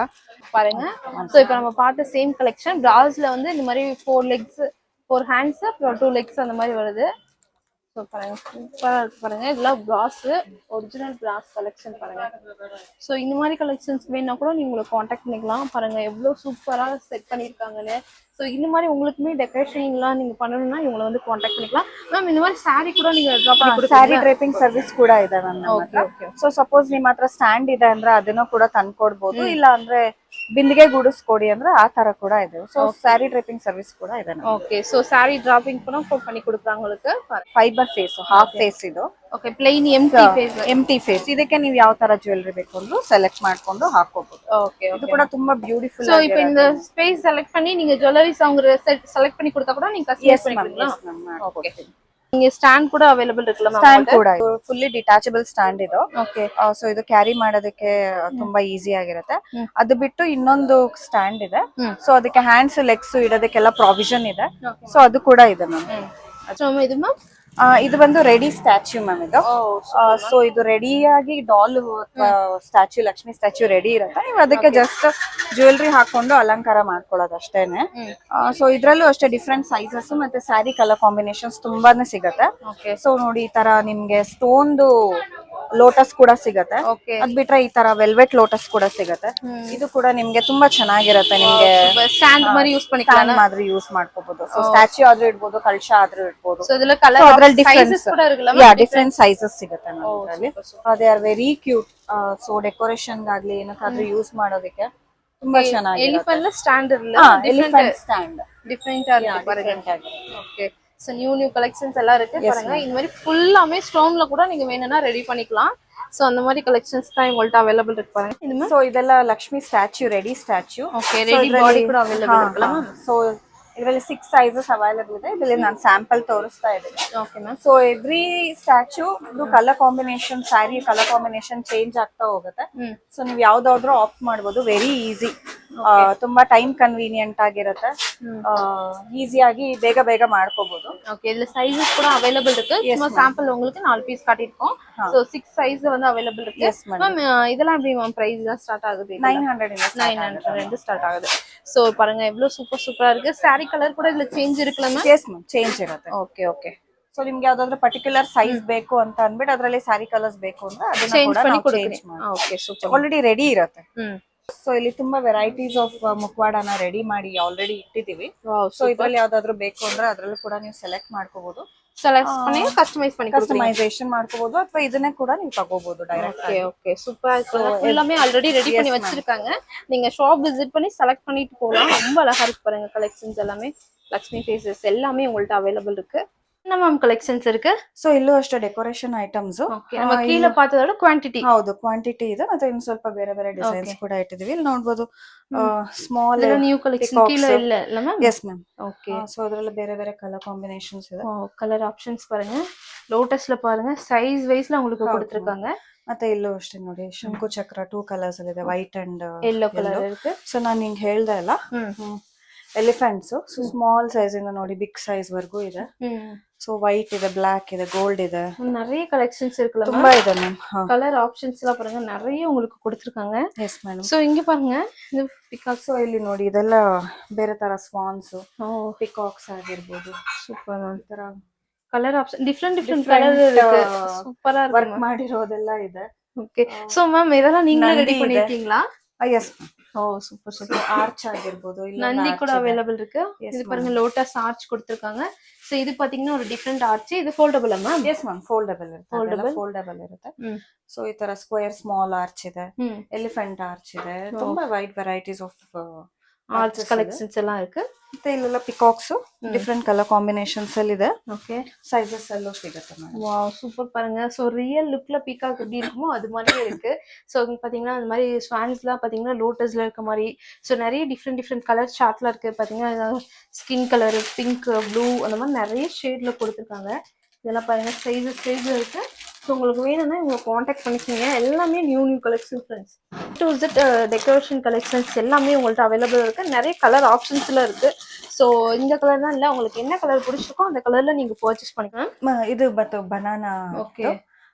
பாருங்க சோ இப்போ நம்ம பார்த்த சேம் கலெக்ஷன் பிராஸ்ல வந்து இந்த மாதிரி 4 லெக்ஸ் 4 ஹேண்ட்ஸ் அப்புறம் 2 லெக்ஸ் அந்த மாதிரி வருது சோ பாருங்க சூப்பரா இருக்கு பாருங்க இதெல்லாம் பிராஸ் ஒரிஜினல் பிராஸ் கலெக்ஷன் பாருங்க சோ இந்த மாதிரி கலெக்ஷன்ஸ் வேணும்னா கூட நீங்க உங்களை காண்டாக்ட் பண்ணிக்கலாம் பாருங்க எவ்வளவு சூப்பரா செட் பண்ணிருக்காங்கன்னு சோ இந்த மாதிரி உங்களுக்குமே டெக்கரேஷன்லாம் நீங்க பண்ணனும்னா இவங்களை வந்து காண்டாக்ட் பண்ணிக்கலாம் மேம் இந்த மாதிரி saree கூட நீங்க ட்ராப் பண்ணி கொடுங்க saree draping ಸರ್ವಿಸ್ ಕೂಡ ಇದೆ ನನ್ನ ಸೊ ಸಪೋಸ್ ನಿಮ್ಮ ಹತ್ರ ಸ್ಟ್ಯಾಂಡ್ ಇದೆ ಅಂದ್ರೆ ಅದನ್ನು ಕೂಡ ತಂದ್ಕೊಡ್ಬೋದು ಇಲ್ಲ ಅಂದ್ರೆ ಬಿಂದಿಗೆ ಗುಡಿಸ್ಕೊಡಿ ಅಂದ್ರೆ ಆ ತರ ಕೂಡ ಇದೆ ಸೊ ಸ್ಯಾರಿ ಡ್ರೇಪಿಂಗ್ ಸರ್ವಿಸ್ ಕೂಡ ಇದೆ ಓಕೆ ಸೊ ಸ್ಯಾರಿ ಡ್ರಾಪಿಂಗ್ ಕೂಡ பண்ணி கொடுக்குறாங்க உங்களுக்கு ಫೈಬರ್ ಫೇಸ್ ಹಾಫ್ ಫೇಸ್ ಇದು ಓಕೆ ಪ್ಲೇನ್ ಎಂಟಿ ಫೇಸ್ ಇದಕ್ಕೆ ನೀವು ಯಾವ ತರ ಜ್ಯುವೆಲ್ರಿ ಬೇಕು ಅಂದ್ರೂ ಸೆಲೆಕ್ಟ್ ಮಾಡ್ಕೊಂಡು ಹಾಕೋಬಹುದು ಓಕೆ ಇದು ಕೂಡ ತುಂಬಾ ಬ್ಯೂಟಿಫುಲ್ சோ இப்போ இந்த ஸ்பேஸ் செலக்ட் பண்ணி நீங்க ஜுவல்லரிஸ் அவங்க செலக்ட் பண்ணி கொடுத்தா கூட நீங்க கஸ்டமைஸ் பண்ணிக்கலாம் ஓகே ನಿಮಗೆ ಸ್ಟ್ಯಾಂಡ್ ಕೂಡ ಅವೈಲೇಬಲ್ ಇರುತ್ತಲ್ಲ ಸ್ಟ್ಯಾಂಡ್ ಕೂಡ ಫುಲ್ಲಿ ಡಿಟ್ಯಾಚಬಲ್ ಸ್ಟ್ಯಾಂಡ್ ಇದು ಸೊ ಇದು ಕ್ಯಾರಿ ಮಾಡೋದಕ್ಕೆ ತುಂಬಾ ಈಸಿ ಆಗಿರುತ್ತೆ ಅದು ಬಿಟ್ಟು ಇನ್ನೊಂದು ಸ್ಟ್ಯಾಂಡ್ ಇದೆ ಸೊ ಅದಕ್ಕೆ ಹ್ಯಾಂಡ್ಸ್ ಲೆಗ್ಸ್ ಇಡೋದಕ್ಕೆಲ್ಲ ಪ್ರಾವಿಷನ್ ಇದೆ ಸೊ ಅದು ಕೂಡ ಇದೆ ಮ್ಯಾಮ್ ಇದು ಮ್ಯಾಮ್ ಇದು ಬಂದು ರೆಡಿ ಸ್ಟ್ಯಾಚ್ಯೂ ಮ್ಯಾಮ್ ಇದು ಸೊ ಇದು ರೆಡಿ ಆಗಿ doll statue Lakshmi statue ready ಇರುತ್ತೆ ನೀವು ಅದಕ್ಕೆ ಜಸ್ಟ್ ಜ್ಯುವೆಲ್ರಿ ಹಾಕೊಂಡು ಅಲಂಕಾರ ಮಾಡ್ಕೊಳ್ಳೋದು ಅಷ್ಟೇನೆ ಸೊ ಇದ್ರಲ್ಲೂ ಅಷ್ಟೇ ಡಿಫ್ರೆಂಟ್ ಸೈಜಸ್ ಮತ್ತೆ ಸ್ಯಾರಿ ಕಲರ್ ಕಾಂಬಿನೇಷನ್ಸ್ ತುಂಬಾನೇ ಸಿಗುತ್ತೆ ಸೊ ನೋಡಿ ಈ ತರ ನಿಮ್ಗೆ ಸ್ಟೋನ್ದು ಲೋಟಸ್ ಕೂಡ ಸಿಗತ್ತೆ. ಓಕೆ. ಅದ್ ಬಿಟ್ರೆ ಈ ತರ ವೆಲ್ವೆಟ್ ಲೋಟಸ್ ಕೂಡ ಸಿಗತ್ತೆ. ಇದು ಕೂಡ ನಿಮ್ಗೆ ತುಂಬಾ ಚೆನ್ನಾಗಿರತ್ತೆ. ನಿಮ್ಗೆ ಸ್ಟ್ಯಾಂಡ್ ಮರಿ ಯೂಸ್ பண்ணிக்கலாம். ಮಾತ್ರ ಯೂಸ್ ಮಾಡ್ಕೋಬಹುದು. ಸೊ ಸ್ಟ್ಯಾಚ್ಯೂ ಆದ್ರೂ ಇಡ್ಬೋದು, ಕಳಶ ಆದ್ರೂ ಇಡ್ಬೋದು. ಸೊ ಇದೆಲ್ಲ ಕಲರ್ ಅದ್ರಲ್ಲಿ ಸೈಜಸ್ ಕೂಡ ಇರುತ್ತಲ್ಲ? ಯಾ ಡಿಫರೆಂಟ್ ಸೈಜಸ್ ಸಿಗುತ್ತೆ ನಮ್ಮಲ್ಲಿ. They are very cute. So decoration ಗಾಗ್ಲಿ ಏನಕ್ಕಾದ್ರೂ ಯೂಸ್ ಮಾಡೋದಕ್ಕೆ ತುಂಬಾ ಚೆನ್ನಾಗಿ. ಎಲಿಫೆಂಟ್ ಸ್ಟ್ಯಾಂಡ್ ಇರಲ್ಲ, ಎಲಿಫೆಂಟ್ ಸ್ಟ್ಯಾಂಡ್ டிஃபரெண்டா இருக்கு பாருங்க. ஓகே. சோ நியூ கலெக்ஷன்ஸ் எல்லாம் இருக்கு பாருங்க. இந்த மாதிரி ஃபுல்லாமே ஸ்டோன்ல கூட நீங்க வேணும்னா ரெடி பண்ணிக்கலாம். சோ அந்த மாதிரி கலெக்ஷன்ஸ் தான் உங்கள்ட்ட அவைலபிள் இருக்கு பாருங்க. இது சோ இதெಲ್ಲ Lakshmi statue, ready statue. Okay. Ready body ಕೂಡ ಅವೈಲಬಲ್ ಇರುತ್ತಲ್ಲ ಮ್ಯಾಮ್? ಸೊ ಇದರಲ್ಲಿ 6 ಸೈಜಸ್ ಅವೈಲಬಲ್ ಇದೆ. ಇದರಲ್ಲಿ ನಾನು ಸ್ಯಾಂಪಲ್ ತೋರಿಸ್ತಾ ಇದ್ದೀನಿ. Okay ma'am. So every statue colour combination, sari colour combination change ಆಗ್ತಾ ಹೋಗುತ್ತೆ. ಸೊ ನೀವು ಯಾವ್ದಾದ್ರು ಆಪ್ಟ್ ಮಾಡ್ಬೋದು. ವೆರಿ ಈಸಿ, ತುಂಬಾ ಟೈಮ್ ಕನ್ವೀನಿಯಂಟ್ ಆಗಿರುತ್ತೆ. ಈಸಿಯಾಗಿ ಬೇಗ ಬೇಗ ಮಾಡ್ಕೋಬಹುದು. ஓகே. இதுல சைஸஸ் கூட அவைலபிள் இருக்கு. சும்மா சாம்பிள் உங்களுக்கு 4 பீஸ் காட்டியிருக்கோம். சோ 6 சைஸ் வந்து அவைலபிள் இருக்கு. மேம் இதெல்லாம் எப்படி மேம் பிரைஸ் தான் ஸ்டார்ட் ஆகுது? 900 இருந்து ஸ்டார்ட் ஆகுது. சோ பாருங்க எவ்வளவு சூப்பரா இருக்கு. சாரி ಕಲರ್ ಕೂಡ ಇದರಲ್ಲಿ ಚೇಂಜ್ ಇರುತ್ತಲ್ಲ ಮ್ಯಾಮ್? yes ಮ್ಯಾಮ್, ಚೇಂಜ್ ಇರುತ್ತೆ. Okay okay. ಸೊ ನಿಮ್ಗೆ ಯಾವ್ದಾದ್ರು ಪರ್ಟಿಕ್ಯುಲರ್ ಸೈಜ್ ಬೇಕು ಅಂತ ಅನ್ಬಿಟ್ಟು ಅದರಲ್ಲಿ ಸ್ಯಾರಿ ಕಲರ್ಸ್ ಬೇಕು ಅಂದ್ರೆ ಅದನ್ನ ಕೂಡ ನಾವು ಚೇಂಜ್ ಮಾಡ್ತೀವಿ. Okay super. ಆಲ್ರೆಡಿ ರೆಡಿ ಇರುತ್ತೆ. ಸೊ ಇಲ್ಲಿ ತುಂಬಾ ವೆರೈಟೀಸ್ ಆಫ್ ಮುಖವಾಡನ ರೆಡಿ ಮಾಡಿ ಆಲ್ರೆಡಿ ಇಟ್ಟಿದೀವಿ. ಸೊ ಇದ್ರಲ್ಲಿ ಯಾವ್ದಾದ್ರು ಬೇಕು ಅಂದ್ರೆ ಅದ್ರಲ್ಲೂ ಕೂಡ ನೀವು ಸೆಲೆಕ್ಟ್ ಮಾಡ್ಕೋಬಹುದು. செலக்ட் பண்ணி கஸ்டமைஸ் பண்ணி கஸ்டமைசேஷன் ಮಾಡ್ಕೋಬಹುದು ಅಥವಾ ಇದನ್ನೇ ಕೂಡ ನೀವು ತಗೋಬಹುದು ಡೈರೆಕ್ಟ್. ஓகே ஓகே சூப்பரா இருக்கு. எல்லாமே ஆல்ரெடி ரெடி பண்ணி வச்சிருக்காங்க. நீங்க ஷாப் விசிட் பண்ணி செலக்ட் பண்ணிட்டு போலாம். ரொம்ப அழகா இருக்கு பாருங்க. கலெக்ஷன்ஸ் எல்லாமே லக்ஷ்மி ஃபேಸಸ್ எல்லாமே உங்கள்ட்ட அவைலபிள் இருக்கு. என்ன மேம் ಕಲೆಕ್ಷನ್ಸ್ இருக்கு? ಸೊ ಇಲ್ಲೂ ಅಷ್ಟೇ ಡೆಕೋರೇಷನ್ ಐಟಮ್ಸ್. ನಮ್ಮ ಕೀழ ಪಾತದೋட ಕ್ವಾಂಟಿಟಿ. ಹೌದು, ಕ್ವಾಂಟಿಟಿ ಇದೆ. ಮತ್ತೆ ಇನ್ನು ಸ್ವಲ್ಪ ಬೇರೆ ಬೇರೆ ಡಿಸೈನ್ಸ್ ಕೂಡ ಇಟ್ಟಿದೀವಿ. ಇಲ್ಲಿ ನೋಡಬಹುದು ಸ್ಮಾಲ್ ನ್ಯೂ ಕಲೆಕ್ಷನ್ ಕೀழ ಇಲ್ಲ ಅಲ್ಲ ma'am? Yes ma'am. Okay. So ಅದರಲ್ಲಿ ಬೇರೆ ಬೇರೆ ಕಲರ್ ಕಾಂಬಿನೇಷನ್ಸ್ ಇದೆ. ಕಲರ್ ಆಪ್ಷನ್ಸ್ பாருங்க. ಲೋಟಸ್ல பாருங்க ಸೈಜ್ ವೈಸ್ல உங்களுக்கு கொடுத்திருக்காங்க. ಮತ್ತೆ ಇಲ್ಲೂ ಅಷ್ಟೇ ನೋಡಿ, ಶಂಕು ಚಕ್ರ 2 ಕಲರ್ಸ್ ಅಲ್ಲಿ ಇದೆ, ವೈಟ್ ಅಂಡ್ ಯೆಲ್ಲೋ ಕಲರ್ ಇರುತ್ತೆ. ಸೊ ನಾನು ನಿಂಗೆ ಹೇಳ್ದೆ ಅಲ್ಲ, ಎಲಿಫೆಂಟ್ಸ್. ಸೊ ಸ್ಮಾಲ್ ಸೈಜ್ ಇಂದ ನೋಡಿ ಬಿಗ್ ಸೈಜ್ ವರ್ಗೂ ಇದೆ. ಸೊ ವೈಟ್ ಇದೆ, ಬ್ಲಾಕ್ ಇದೆ, ಗೋಲ್ಡ್ ಇದೆ. நிறைய கலெக்ஷன்ஸ் இருக்குல, ತುಂಬಾ ಇದೆ ಮ್ಯಾಮ್. கலர் ஆப்ஷன்ஸ் எல்லாம் பாருங்க நிறைய உங்களுக்கு கொடுத்திருக்காங்க. Yes madam. சோ இங்க பாருங்க இது ಪಿಕಾಕ್ಸ್. ಇಲ್ಲಿ ನೋಡಿ ಇದೆಲ್ಲ ಬೇರೆ ತರ ಸ್ವಾನ್ಸ್, ಪಿಕಾಕ್ಸ್ ಆಗಿರ್ಬೋದು. ಸೂಪರ್ ಅಂತರ ಕಲರ್ ಆಪ್ಷನ್ ಡಿಫರೆಂಟ್ ಕಲರ್ ಇருக்கு. ಸೂಪರ್ ಆಗಿ ವರ್ಕ್ ಮಾಡಿರೋದೆಲ್ಲ ಇದೆ. ಓಕೆ. ಸೋ ಮ್ಯಾಮ್ ಇದೆಲ್ಲ ನೀங்களே ರೆಡಿ பண்ணிட்டீங்களா? Yes ma'am. Oh super super. Arch ಆಗಿರ್ಬೋದು, ಇಲ್ಲ நந்தி கூட அவைலபிள் இருக்கு. இது பாருங்க லோட்டஸ் ஆர்ச் கொடுத்திருக்காங்க. சோ இது பாத்தீங்கன்னா ஒரு டிஃபரெಂಟ್ ಆರ್ಚ್. ಇದು ಫೋಲ್ಡಬಲ್ ಅಮ್ಮ? ಎಸ್ ಮ್ಯಾಮ್, ಫೋಲ್ಡಬಲ್ ಇರುತ್ತೆ. ಫೋಲ್ಡಬಲ್ ಇರುತ್ತೆ. ಸೊ ಈ ತರ ಸ್ಕ್ವೇರ್ ಸ್ಮಾಲ್ ಆರ್ಚ್ ಇದೆ, ಎಲಿಫೆಂಟ್ ಆರ್ಚ್ ಇದೆ. ತುಂಬಾ wide varieties of arch collections ಎಲ್ಲ ಇருக்கு. ಮತ್ತೆ ಇಲ್ಲೆಲ್ಲ ಪಿಕಾಕ್ಸ್ ಡಿಫರೆಂಟ್ ಕಲರ್ ಕಾಂಬಿನೇಷನ್ಸ್ ಅಲ್ಲಿ ಇದೆ. ಓಕೆ. ಸೈಜಸ್ ಎಲ್ಲೂ ಸಿಗುತ್ತೆ ಮೇಡಮ್. ವಾವ್ ಸೂப்பர் பாருங்க. சோ ரியல் லுக்ல பீகாக் எப்படி இருக்குமோ அது மாதிரியே இருக்கு. சோ இங்க பாத்தீங்கன்னா அந்த மாதிரி ஸ்வான்ஸ்லாம் பாத்தீங்கன்னா லோட்டஸ்ல இருக்க மாதிரி. சோ நிறைய டிஃபரெண்ட் கலர் சார்ட்ல இருக்கு. பாத்தீங்கன்னா ஸ்கின் கலர், பிங்க், ப்ளூ அந்த மாதிரி நிறைய ஷேட்ல கொடுத்திருக்காங்க. இதெல்லாம் பாருங்க சைஸ் இருக்கு. ஸோ உங்களுக்கு வேணும்னா இவங்களை காண்டாக்ட் பண்ணிக்கோங்க. எல்லாமே new collection friends. To visit decoration collections எல்லாமே உங்கள்கிட்ட அவைலபிள் இருக்குது. நிறைய கலர் ஆப்ஷன்ஸ்லாம் இருக்குது. ஸோ இந்த கலர் தான் இல்லை, உங்களுக்கு என்ன கலர் பிடிச்சிருக்கோ அந்த கலரில் நீங்கள் பர்ச்சேಸ್ பண்ணிக்கலாம். ಇದು ಮತ್ತು ಬನಾನಾ. ಓಕೆ.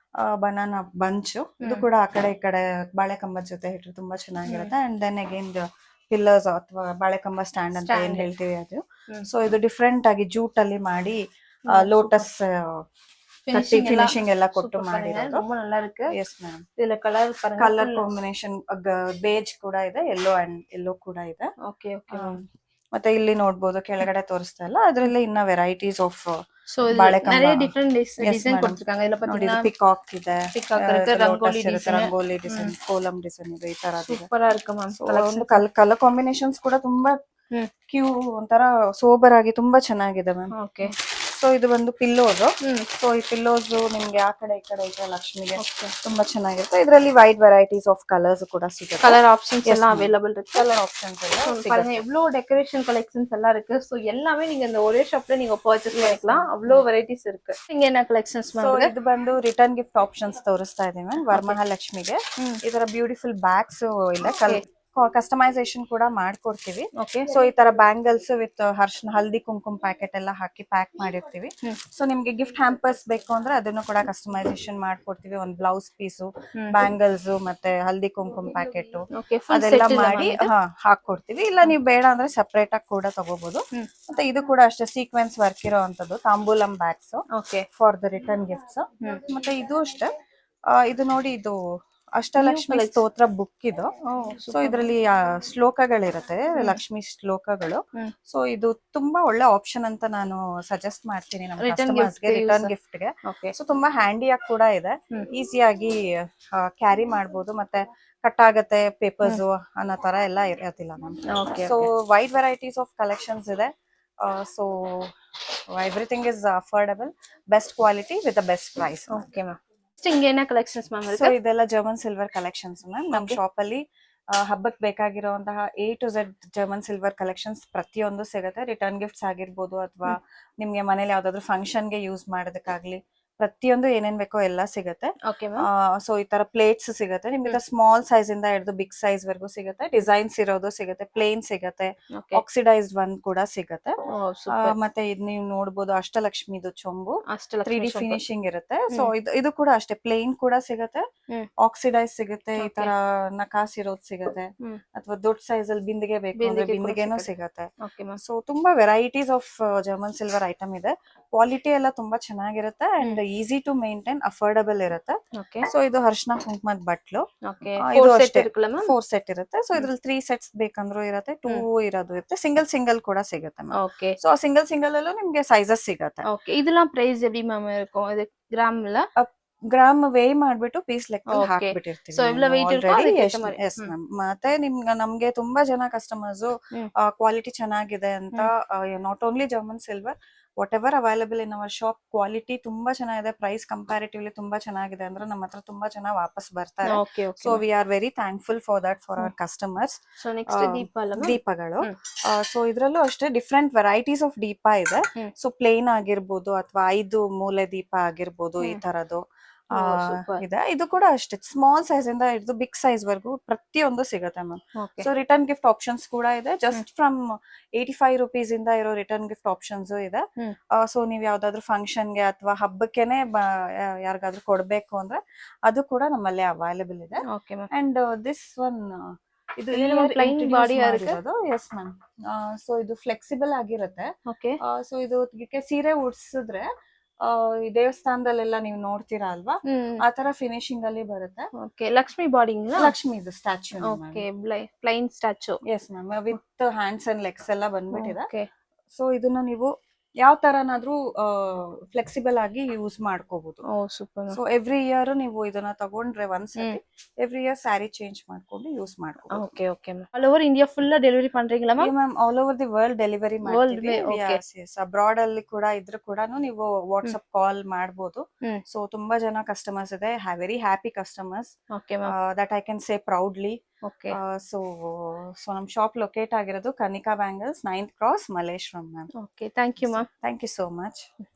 Banana bunch. ಇದು ಕೂಡ ಆ ಕಡೆ ಈ ಕಡೆ ಬಾಳೆಕಂಬದ ಜೊತೆ ಇಟ್ಟರೆ ತುಂಬಾ ಚೆನ್ನಾಗಿರುತ್ತೆ. ಅಂಡ್ ದೆನ್ ಅಗೇನ್ ಪಿಲ್ಲರ್ಸ್ ಅಥವಾ ಬಾಳೆಕಂಬ ಸ್ಟ್ಯಾಂಡ್ ಅಂತ ಏನ್ ಹೇಳ್ತೀವಿ ಅದು. ಸೊ ಇದು ಡಿಫ್ರೆಂಟ್ ಆಗಿ ಜೂಟ್ ಅಲ್ಲಿ ಮಾಡಿ ಲೋಟಸ್ ಫಿನಿಶಿಂಗ್ ಎಲ್ಲ ಕೊಟ್ಟು ಮಾಡಿರೋದು. ரொம்ப நல்லா இருக்கு. Yes ma'am. ಇದರ ಕಲರ್ ಕಲರ್ ಕಾಂಬಿನೇಷನ್ ಬೇಜ್ ಕೂಡ ಇದೆ, ಯೆಲ್ಲೋ ಕೂಡ ಇದೆ. Okay okay. ಮತ್ತೆ ಇಲ್ಲಿ ನೋಡಬಹುದು ಕೆಳಗಡೆ ತೋರಿಸ್ತಾ ಇಲ್ಲ, ಅದರಲ್ಲಿ ಇನ್ನ ವೆರೈಟೀಸ್ ಆಫ್ சோ நிறைய டிஃபரெண்ட் டிசைன் கொடுத்திருக்காங்க. ಇದೆಲ್ಲ பாத்தீங்கன்னா ಪಿಕಾಕ್ ಇದೆ, ಪಿಕಾಕ್ ಇರುತ್ತೆ, ರಂಗೋಲಿ ಡಿಸೈನ್, ಕೋಲಂ ಡಿಸೈನ್ ಇದೆ. ಈ ತರ ಸೂಪರ್ ಇருக்கு ಮ್ಯಾಮ್. ಒಂದು ಕಲರ್ ಕಾಂಬಿನೇಷನ್ಸ್ ಕೂಡ ತುಂಬಾ ಕ್ಯೂ ಒಂಥರ ಸೋಬರ್ ಆಗಿ ತುಂಬಾ ಚೆನ್ನಾಗಿದೆ ಮ್ಯಾಮ್. ಓಕೆ. ಸೊ ಇದು ಒಂದು ಪಿಲ್ಲೋಸ್. ಸೊ ಈ ಪಿಲ್ಲೋಸ್ ನಿಮ್ಗೆ ಆ ಕಡೆ ಈ ಕಡೆ ಇದೆ ಲಕ್ಷ್ಮಿಗೆ ತುಂಬಾ ಚೆನ್ನಾಗಿರುತ್ತೆ. ಇದರಲ್ಲಿ ವೈಡ್ ವೆರೈಟೀಸ್ ಆಫ್ ಕಲರ್ಸ್ ಕೂಡ ಸಿಗುತ್ತೆ. ಕಲರ್ ಆಪ್ಷನ್ಸ್ ಎಲ್ಲ ಅವೇಲಬಲ್ ಇರುತ್ತೆ. ಕಲರ್ ಆಪ್ಷನ್ಸ್ ಎಲ್ಲ பாருங்க எவ்வளவு டெக்கரேஷன் கலெக்ஷன்ஸ் எல்லாம் இருக்கு. சோ எல்லாமே நீங்க இந்த ஒரே ஷாப்ல நீங்க பர்ச்சேஸ் பண்ணிக்கலாம். அவ்வளவு வெரைட்டிஸ் இருக்கு. நீங்க என்ன கலெக்ஷன்ஸ் மேம்? ಇದು ಬಂದು ರಿಟರ್ನ್ ಗಿಫ್ಟ್ ಆಪ್ಷನ್ಸ್ ತೋರಿಸ್ತಾ ಇದೀವಿ ಮ್ಯಾಮ್. ವರಮಹಾಲಕ್ಷ್ಮಿಗೆ ಈ ತರ ಬ್ಯೂಟಿಫುಲ್ ಬ್ಯಾಗ್ಸ್ ಇಲ್ಲ, ಕಸ್ಟಮೈಸೇಷನ್ ಕೂಡ ಮಾಡ್ಕೊಡ್ತೀವಿ. ಸೊ ಈ ತರ ಬ್ಯಾಂಗಲ್ಸ್ ವಿತ್ ಹಲ್ದಿ ಕುಂಕುಮ ಪ್ಯಾಕೆಟ್ ಎಲ್ಲ ಹಾಕಿ ಪ್ಯಾಕ್ ಮಾಡಿರ್ತೀವಿ. ಸೊ ನಿಮ್ಗೆ ಗಿಫ್ಟ್ ಹ್ಯಾಂಪರ್ಸ್ ಬೇಕು ಅಂದ್ರೆ ಅದನ್ನು ಕೂಡ ಕಸ್ಟಮೈಸೇಷನ್ ಮಾಡ್ಕೊಡ್ತೀವಿ. ಒಂದ್ ಬ್ಲೌಸ್ ಪೀಸು, ಬ್ಯಾಂಗಲ್ಸ್ ಮತ್ತೆ ಹಲ್ದಿ ಕುಂಕುಮ ಪ್ಯಾಕೆಟ್ ಅದೆಲ್ಲ ಮಾಡಿ ಹಾಕೊಡ್ತೀವಿ. ಇಲ್ಲ ನೀವು ಬೇಡ ಅಂದ್ರೆ ಸಪರೇಟ್ ಆಗಿ ಕೂಡ ತಗೋಬಹುದು. ಮತ್ತೆ ಇದು ಕೂಡ ಅಷ್ಟೇ ಸೀಕ್ವೆನ್ಸ್ ವರ್ಕ್ ಇರೋ ಅಂತದ್ದು tambulam bags for the return gifts. ಮತ್ತೆ ಇದು ಅಷ್ಟೇ ಇದು ನೋಡಿ, ಇದು ಅಷ್ಟಲಕ್ಷ್ಮಿ ಸ್ತೋತ್ರ ಬುಕ್ ಇದು. ಸೊ ಇದರಲ್ಲಿ ಶ್ಲೋಕಗಳಿರುತ್ತೆ, ಲಕ್ಷ್ಮಿ ಶ್ಲೋಕಗಳು. ಸೊ ಇದು ತುಂಬಾ ಒಳ್ಳೆ ಆಪ್ಷನ್ ಅಂತ ನಾನು ಸಜೆಸ್ಟ್ ಮಾಡ್ತೀನಿ ನಮ್ಮ ಕಸ್ಟಮರ್ಸ್ಗೆ ರಿಟರ್ನ್ ಗಿಫ್ಟ್ ಗೆ. ಸೊ ತುಂಬಾ ಹ್ಯಾಂಡಿಯಾಗಿ ಕೂಡ ಇದೆ, ಈಸಿಯಾಗಿ ಕ್ಯಾರಿ ಮಾಡ್ಬೋದು, ಮತ್ತೆ ಕಟ್ ಆಗತ್ತೆ ಪೇಪರ್ಸ್ ಅನ್ನೋ ತರ ಎಲ್ಲ ಇರೋದಿಲ್ಲ ma'am. So wide varieties of collections ಇದೆ. So everything is affordable, best quality with the best price. Okay ma'am. ಹಿಂಗೇನ ಕಲೆಕ್ಷನ್ಸ್ ಮ್ಯಾಮ್? ಸೊ ಇದೆಲ್ಲ ಜರ್ಮನ್ ಸಿಲ್ವರ್ ಕಲೆಕ್ಷನ್ಸ್ ಮ್ಯಾಮ್. ನಮ್ಮ ಶಾಪ್ ಅಲ್ಲಿ ಹಬ್ಬಕ್ಕೆ ಬೇಕಾಗಿರುವಂತಹ A to Z German silver collections ಪ್ರತಿಯೊಂದು ಸಿಗುತ್ತೆ. Return gifts ಆಗಿರ್ಬೋದು, ಅಥವಾ ನಿಮ್ಗೆ ಮನೇಲಿ ಯಾವ್ದಾದ್ರು ಫಂಕ್ಷನ್ ಗೆ ಯೂಸ್ ಮಾಡೋದಕ್ಕಾಗ್ಲಿ, ಪ್ರತಿಯೊಂದು ಏನೇನ್ ಬೇಕೋ ಎಲ್ಲ ಸಿಗುತ್ತೆ. ಸೊ ಈ ತರ ಪ್ಲೇಟ್ಸ್ ಸಿಗುತ್ತೆ ನಿಮ್ಗೆ, ಸ್ಮಾಲ್ ಸೈಜ್ ಇಂದ ಹಿಡಿದು ಬಿಗ್ ಸೈಜ್ ವರ್ಗೂ ಸಿಗುತ್ತೆ. ಡಿಸೈನ್ಸ್ ಇರೋದು ಸಿಗುತ್ತೆ, ಪ್ಲೇನ್ ಸಿಗುತ್ತೆ, ಆಕ್ಸಿಡೈಸ್ಡ್ ಒನ್ ಕೂಡ ಸಿಗುತ್ತೆ. ಮತ್ತೆ ಇದ್ ನೀವು ನೋಡ್ಬೋದು, ಅಷ್ಟಲಕ್ಷ್ಮಿದು ಚೊಂಬು 3D ಫಿನಿಶಿಂಗ್ ಇರುತ್ತೆ. ಸೊ ಇದು ಕೂಡ ಅಷ್ಟೇ, ಪ್ಲೇನ್ ಕೂಡ ಸಿಗುತ್ತೆ, ಆಕ್ಸಿಡೈಸ್ ಸಿಗುತ್ತೆ, ಈ ತರ ನಕಾಸ್ ಇರೋದು ಸಿಗುತ್ತೆ, ಅಥವಾ ದೊಡ್ಡ ಸೈಜ್ ಅಲ್ಲಿ ಬಿಂದಿಗೆ ಬೇಕು ಅಂದ್ರೆ ಬಿಂದಿಗೆನೂ ಸಿಗುತ್ತೆ. ಸೊ ತುಂಬಾ varieties of German silver item ಇದೆ. ಕ್ವಾಲಿಟಿ ಎಲ್ಲ ತುಂಬಾ ಚೆನ್ನಾಗಿರುತ್ತೆ and easy to maintain, affordable ಇರುತ್ತೆ. ಸೊ ಇದು ಅರಿಶಿನ ಕುಂಕುಮದ ಬಟ್ಲು, ಇದು ಅಷ್ಟೇ 4 ಸೆಟ್ ಇರುತ್ತೆ. ಸೊ ಇದ್ರಲ್ಲಿ 3 ಸೆಟ್ಸ್ ಬೇಕಂದ್ರೂ ಇರುತ್ತೆ, 2 ಇರೋದು ಇರುತ್ತೆ, ಸಿಂಗಲ್ ಕೂಡ ಸಿಗುತ್ತೆ. ಸೊ ಆ ಸಿಂಗಲ್ ಅಲ್ಲೂ ನಿಮ್ಗೆ ಸೈಜಸ್ ಸಿಗುತ್ತೆ. ಇದೆಲ್ಲ ಪ್ರೈಸ್ ಎಲ್ಲಿ ಮ್ಯಾಮ್ ಇರುತ್ತೆ? ಇದು ಗ್ರಾಮ್ ಅಲ್ಲ, ಗ್ರಾಮ್ ವೇ ಮಾಡ್ಬಿಟ್ಟು ಪೀಸ್ ಲೆಕ್ಕ ಹಾಕ್ಬಿಟ್ಟಿರ್ತೀವಿ. ಮತ್ತೆ ನಮ್ಗೆ ತುಂಬಾ ಜನ ಕಸ್ಟಮರ್ಸ್ ಕ್ವಾಲಿಟಿ ಚೆನ್ನಾಗಿದೆ ಅಂತ, not only German silver, what ever available in our shop, quality ತುಂಬಾ ಚೆನ್ನಾಗಿದೆ, ಪ್ರೈಸ್ ಕಂಪ್ಯಾರಿಟಿವ್ಲಿ ತುಂಬಾ ಚೆನ್ನಾಗಿದೆ ಅಂದ್ರೆ ನಮ್ಮ ಹತ್ರ ತುಂಬಾ ಜನ ವಾಪಸ್ ಬರ್ತಾರೆ. So we are very thankful for that for our customers. ದೀಪಗಳು, ಸೊ ಇದ್ರಲ್ಲೂ ಅಷ್ಟೇ ಡಿಫ್ರೆಂಟ್ ವೆರೈಟೀಸ್ ಆಫ್ ದೀಪ ಇದೆ. ಸೊ ಪ್ಲೇನ್ ಆಗಿರ್ಬೋದು, ಅಥವಾ 5 ಮೂಲೆ ದೀಪ ಆಗಿರ್ಬೋದು, ಈ ತರದ್ದು ಇದೆ. ಇದು ಕೂಡ ಅಷ್ಟೇ, ಸ್ಮಾಲ್ ಸೈಜ್ ಇಂದ ಹಿಡಿದು ಬಿಗ್ ಸೈಜ್ ವರ್ಗೂ ಪ್ರತಿಯೊಂದು ಸಿಗುತ್ತೆ ma'am. So return gift options ಕೂಡ ಇದೆ. ಜಸ್ಟ್ ಫ್ರಮ್ 85 rupees ಇಂದ ಇರೋ ರಿಟರ್ನ್ ಗಿಫ್ಟ್ ಆಪ್ಷನ್ಸ್ ಇದೆ. ಸೊ ನೀವ್ ಯಾವ್ದಾದ್ರು ಫಂಕ್ಷನ್ ಗೆ ಅಥವಾ ಹಬ್ಬಕ್ಕೆನೆ ಯಾರಿಗಾದ್ರೂ ಕೊಡ್ಬೇಕು ಅಂದ್ರೆ ಅದು ಕೂಡ ನಮ್ಮಲ್ಲಿ ಅವೈಲೇಬಲ್ ಇದೆ. ಅಂಡ್ ದಿಸ್ ಒನ್, ಇದು ಪ್ಲೈನ್ ಬಾಡಿ ಆಗಿರೋದು. Yes ma'am. ಸೊ ಇದು ಫ್ಲೆಕ್ಸಿಬಲ್ ಆಗಿರುತ್ತೆ. ಸೊ ಇದು ಸೀರೆ ಉಡ್ಸಿದ್ರೆ ದೇವಸ್ಥಾನದಲ್ಲೆಲ್ಲ ನೀವು ನೋಡ್ತೀರಾ ಅಲ್ವಾ, ಆ ತರ ಫಿನಿಶಿಂಗ್ ಅಲ್ಲಿ ಬರುತ್ತೆ. Lakshmi body, Lakshmi statue, plain statue. Yes ma'am, with hands and legs ಎಲ್ಲ ಬಂದ್ಬಿಟ್ಟಿದೆ. ಸೊ ಇದನ್ನ ನೀವು ಯಾವ ತರನಾದ್ರೂ ಫ್ಲೆಕ್ಸಿಬಲ್ ಆಗಿ ಯೂಸ್ ಮಾಡ್ಕೋಬಹುದು. ಸೊ ಎವ್ರಿ ಇಯರ್ ನೀವು ಇದನ್ನ ತಗೊಂಡ್ರೆ ಒಂದ್ಸತಿ, ಎವ್ರಿ ಇಯರ್ ಸ್ಯಾರಿ ಚೇಂಜ್ ಮಾಡ್ಕೊಂಡು ಯೂಸ್ ಮಾಡ್ಕೋಬಹುದು. All over India full delivery ಪண்றீங்களா ma'am? All over the world delivery ಮಾಡ್ತೀವಿ. ಅಬ್ರಾಡ್ ಅಲ್ಲಿ ಕೂಡ ಇದ್ರು ಕೂಡ ನೀವು ವಾಟ್ಸ್ಆಪ್ ಕಾಲ್ ಮಾಡಬಹುದು. ಸೊ ತುಂಬಾ ಜನ ಕಸ್ಟಮರ್ಸ್ ಇದೆ, very happy customers, that I can say proudly. So ನಮ್ ಶಾಪ್ ಲೊಕೇಟ್ ಆಗಿರೋದು Kanika bangles, 9th Cross, Malleshwaram ma'am. Thank you ma'am. Thank you so much.